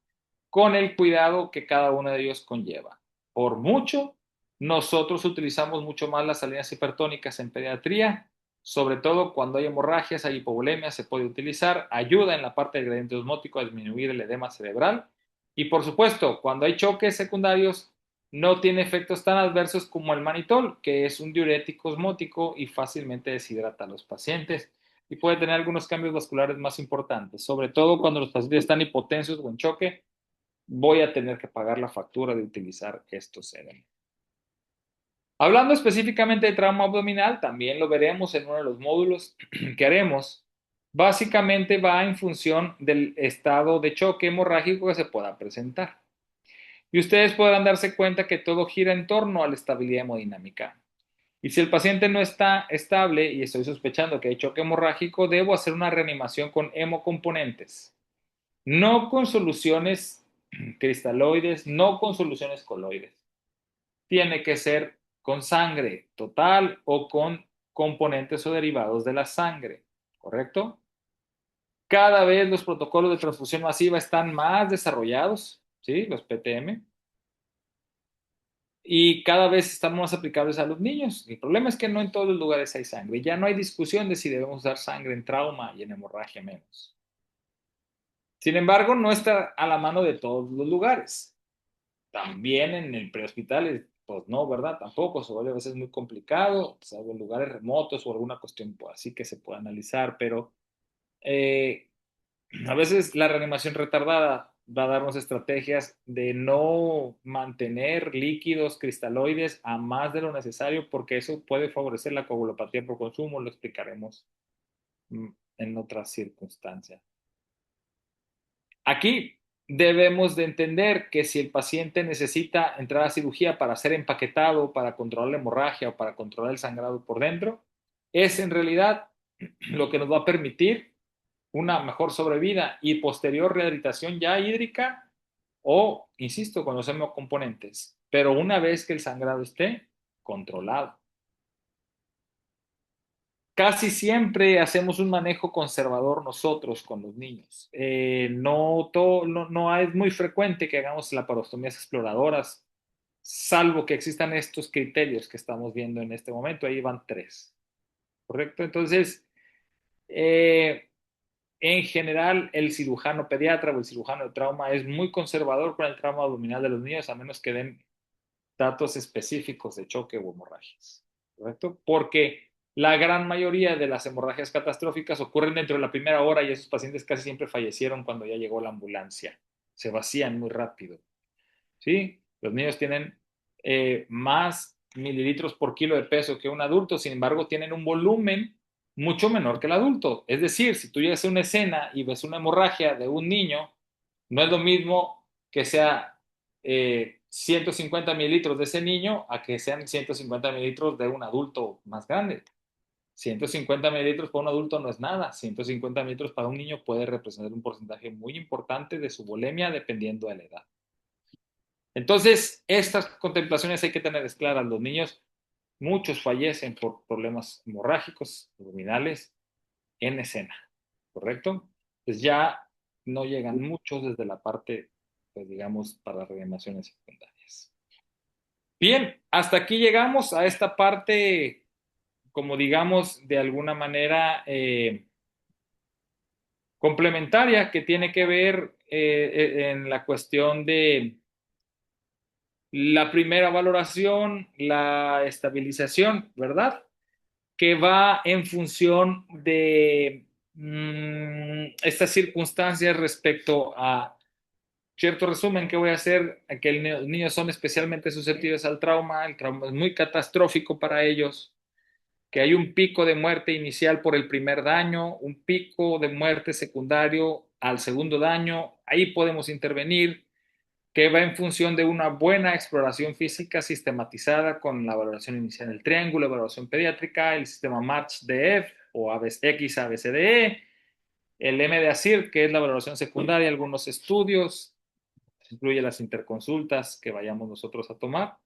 Con el cuidado que cada uno de ellos conlleva. Por mucho, nosotros utilizamos mucho más las salinas hipertónicas en pediatría, sobre todo cuando hay hemorragias, hay hipovolemia, se puede utilizar, ayuda en la parte del gradiente osmótico a disminuir el edema cerebral y por supuesto, cuando hay choques secundarios, no tiene efectos tan adversos como el manitol, que es un diurético osmótico y fácilmente deshidrata a los pacientes y puede tener algunos cambios vasculares más importantes, sobre todo cuando los pacientes están hipotensos o en choque, voy a tener que pagar la factura de utilizar estos sedantes. Hablando específicamente de trauma abdominal, también lo veremos en uno de los módulos que haremos. Básicamente va en función del estado de choque hemorrágico que se pueda presentar. Y ustedes podrán darse cuenta que todo gira en torno a la estabilidad hemodinámica. Y si el paciente no está estable y estoy sospechando que hay choque hemorrágico, debo hacer una reanimación con hemocomponentes, no con soluciones cristaloides, no con soluciones coloides. Tiene que ser con sangre total o con componentes o derivados de la sangre, ¿correcto? Cada vez los protocolos de transfusión masiva están más desarrollados, ¿sí? Los PTM, y cada vez están más aplicables a los niños. El problema es que no en todos los lugares hay sangre. Ya no hay discusión de si debemos usar sangre en trauma y en hemorragia menos. Sin embargo, no está a la mano de todos los lugares. También en el prehospital, pues no, ¿verdad? Tampoco, se vuelve a veces muy complicado, salvo en lugares remotos o alguna cuestión pues, así que se puede analizar, pero eh, a veces la reanimación retardada va a darnos estrategias de no mantener líquidos cristaloides a más de lo necesario porque eso puede favorecer la coagulopatía por consumo, lo explicaremos en otras circunstancias. Aquí debemos de entender que si el paciente necesita entrar a cirugía para ser empaquetado, para controlar la hemorragia o para controlar el sangrado por dentro, es en realidad lo que nos va a permitir una mejor sobrevida y posterior rehabilitación ya hídrica o, insisto, con los hemocomponentes, pero una vez que el sangrado esté controlado. Casi siempre hacemos un manejo conservador nosotros con los niños. No es muy frecuente que hagamos laparostomías exploradoras, salvo que existan estos criterios que estamos viendo en este momento. Ahí van tres, ¿correcto? Entonces, en general, el cirujano pediatra o el cirujano de trauma es muy conservador con el trauma abdominal de los niños, a menos que den datos específicos de choque o hemorragias, ¿correcto? Porque la gran mayoría de las hemorragias catastróficas ocurren dentro de la primera hora y esos pacientes casi siempre fallecieron cuando ya llegó la ambulancia. Se vacían muy rápido, ¿sí? Los niños tienen más mililitros por kilo de peso que un adulto, sin embargo, tienen un volumen mucho menor que el adulto. Es decir, si tú llegas a una escena y ves una hemorragia de un niño, no es lo mismo que sea 150 mililitros de ese niño a que sean 150 mililitros de un adulto más grande. 150 mililitros para un adulto no es nada. 150 mililitros para un niño puede representar un porcentaje muy importante de su volemia dependiendo de la edad. Entonces, estas contemplaciones hay que tenerlas claras. Los niños, muchos fallecen por problemas hemorrágicos, abdominales, en escena, ¿correcto? Pues ya no llegan muchos desde la parte, pues digamos, para las reanimaciones secundarias. Bien, hasta aquí llegamos a esta parte, como digamos, de alguna manera complementaria que tiene que ver en la cuestión de la primera valoración, la estabilización, ¿verdad? Que va en función de estas circunstancias respecto a cierto resumen que voy a hacer, que los niños son especialmente susceptibles al trauma, el trauma es muy catastrófico para ellos, que hay un pico de muerte inicial por el primer daño, un pico de muerte secundario al segundo daño, ahí podemos intervenir, que va en función de una buena exploración física sistematizada con la valoración inicial del triángulo, evaluación pediátrica, el sistema MATCH-DF o X, ABCDE, el MDASIR, que es la valoración secundaria, algunos estudios, incluye las interconsultas que vayamos nosotros a tomar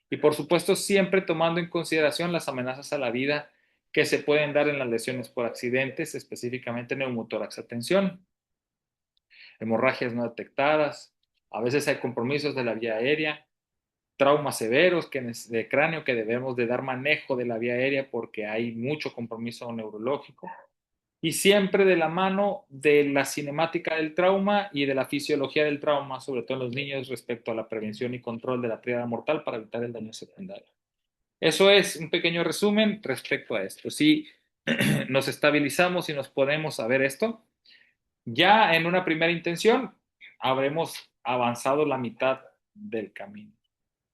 y por supuesto siempre tomando en consideración las amenazas a la vida que se pueden dar en las lesiones por accidentes, específicamente neumotórax a tensión, hemorragias no detectadas, a veces hay compromisos de la vía aérea, traumas severos de cráneo que debemos de dar manejo de la vía aérea porque hay mucho compromiso neurológico y siempre de la mano de la cinemática del trauma y de la fisiología del trauma, sobre todo en los niños respecto a la prevención y control de la tríada mortal para evitar el daño secundario. Eso es un pequeño resumen respecto a esto. Si nos estabilizamos y nos podemos saber esto, ya en una primera intención habremos avanzado la mitad del camino.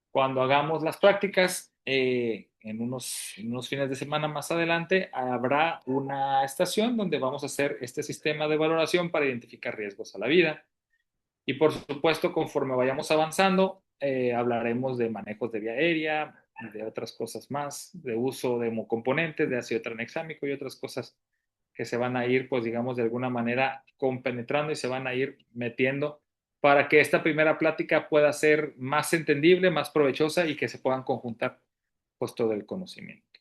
Cuando hagamos las prácticas, en unos fines de semana más adelante, habrá una estación donde vamos a hacer este sistema de valoración para identificar riesgos a la vida. Y por supuesto, conforme vayamos avanzando, hablaremos de manejos de vía aérea, de otras cosas más, de uso de hemocomponentes, de ácido tranexámico y otras cosas que se van a ir, pues digamos, de alguna manera compenetrando y se van a ir metiendo para que esta primera plática pueda ser más entendible, más provechosa y que se puedan conjuntar pues todo el conocimiento.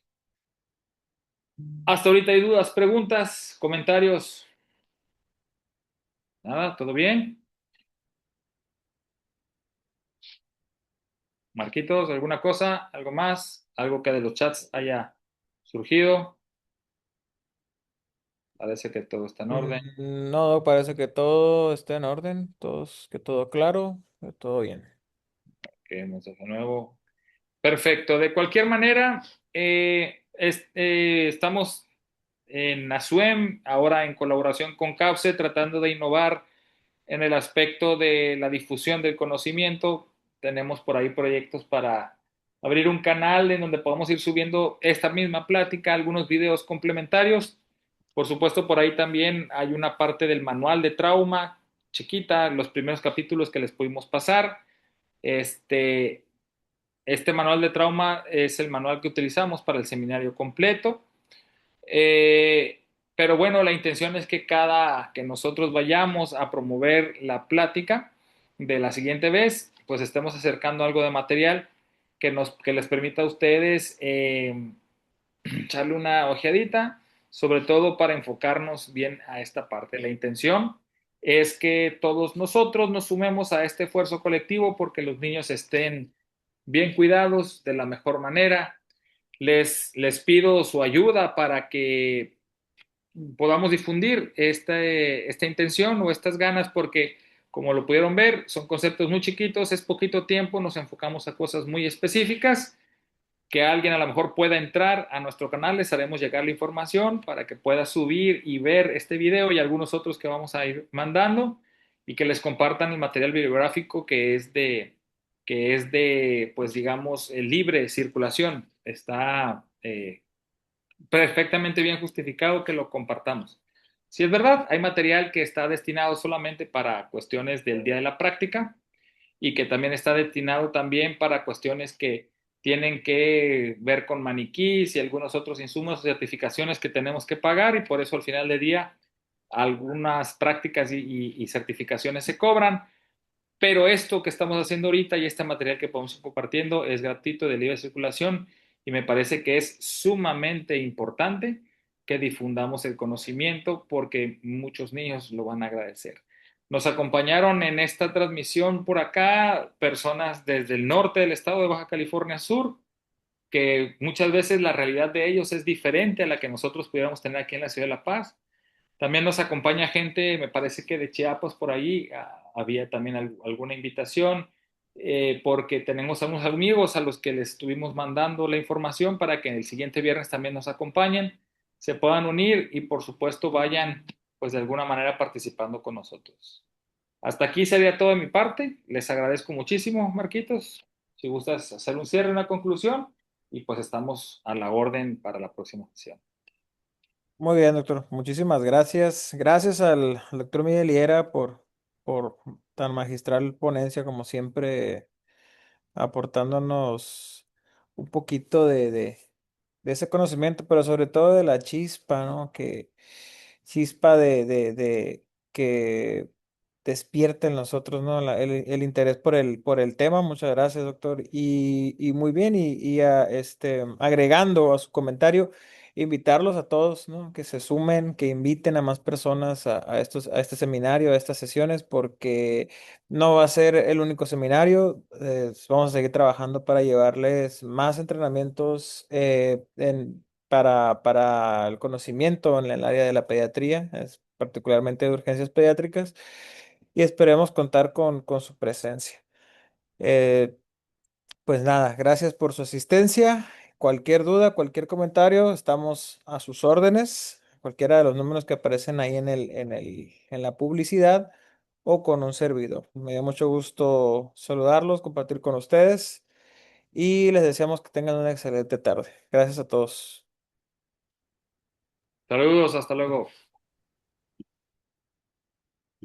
Hasta ahorita hay dudas, preguntas, comentarios. Nada, ¿todo bien? Marquitos, ¿alguna cosa? ¿Algo más? ¿Algo que de los chats haya surgido? Parece que todo está en orden. No, parece que todo está en orden, que todo claro, que todo bien. Que hemos de nuevo. Perfecto. De cualquier manera, estamos en ASUEM, ahora en colaboración con CAUCE, tratando de innovar en el aspecto de la difusión del conocimiento. Tenemos por ahí proyectos para abrir un canal en donde podamos ir subiendo esta misma plática, algunos videos complementarios. Por supuesto, por ahí también hay una parte del manual de trauma chiquita, los primeros capítulos que les pudimos pasar. Este, este manual de trauma es el manual que utilizamos para el seminario completo. Eh, pero bueno, la intención es que que nosotros vayamos a promover la plática de la siguiente vez, pues estemos acercando algo de material que les permita a ustedes echarle una ojeadita, sobre todo para enfocarnos bien a esta parte. La intención es que todos nosotros nos sumemos a este esfuerzo colectivo porque los niños estén bien cuidados de la mejor manera. Les pido su ayuda para que podamos difundir esta intención o estas ganas porque, como lo pudieron ver, son conceptos muy chiquitos, es poquito tiempo, nos enfocamos a cosas muy específicas, que alguien a lo mejor pueda entrar a nuestro canal, les haremos llegar la información para que pueda subir y ver este video y algunos otros que vamos a ir mandando y que les compartan el material bibliográfico pues digamos, libre circulación. Está perfectamente bien justificado que lo compartamos. Si es verdad, hay material que está destinado solamente para cuestiones del día de la práctica y que también está destinado también para cuestiones que tienen que ver con maniquís y algunos otros insumos o certificaciones que tenemos que pagar y por eso al final del día algunas prácticas y certificaciones se cobran, pero esto que estamos haciendo ahorita y este material que podemos ir compartiendo es gratuito de libre circulación y me parece que es sumamente importante que difundamos el conocimiento porque muchos niños lo van a agradecer. Nos acompañaron en esta transmisión por acá personas desde el norte del estado de Baja California Sur, que muchas veces la realidad de ellos es diferente a la que nosotros pudiéramos tener aquí en la ciudad de La Paz. También nos acompaña gente, me parece que de Chiapas por ahí, había también alguna invitación, porque tenemos a unos amigos a los que les estuvimos mandando la información para que el siguiente viernes también nos acompañen, se puedan unir y por supuesto vayan pues de alguna manera participando con nosotros. Hasta aquí sería todo de mi parte, les agradezco muchísimo, Marquitos, si gustas hacer un cierre, una conclusión y pues estamos a la orden para la próxima sesión. Muy bien, doctor. Muchísimas gracias. Gracias al doctor Miguel Hiera por tan magistral ponencia como siempre, aportándonos un poquito de ese conocimiento, pero sobre todo de la chispa, ¿no? chispa de que despierte en nosotros, ¿no? El interés por el tema. Muchas gracias, doctor. Y muy bien, agregando a su comentario, invitarlos a todos, ¿no? Que se sumen, que inviten a más personas a este seminario, a estas sesiones, porque no va a ser el único seminario. Vamos a seguir trabajando para llevarles más entrenamientos para el conocimiento en el área de la pediatría, particularmente de urgencias pediátricas, y esperemos contar con su presencia. Eh, pues nada, gracias por su asistencia. Cualquier duda, cualquier comentario, estamos a sus órdenes. Cualquiera de los números que aparecen ahí en la publicidad o con un servidor. Me da mucho gusto saludarlos, compartir con ustedes y les deseamos que tengan una excelente tarde. Gracias a todos. Saludos, hasta luego.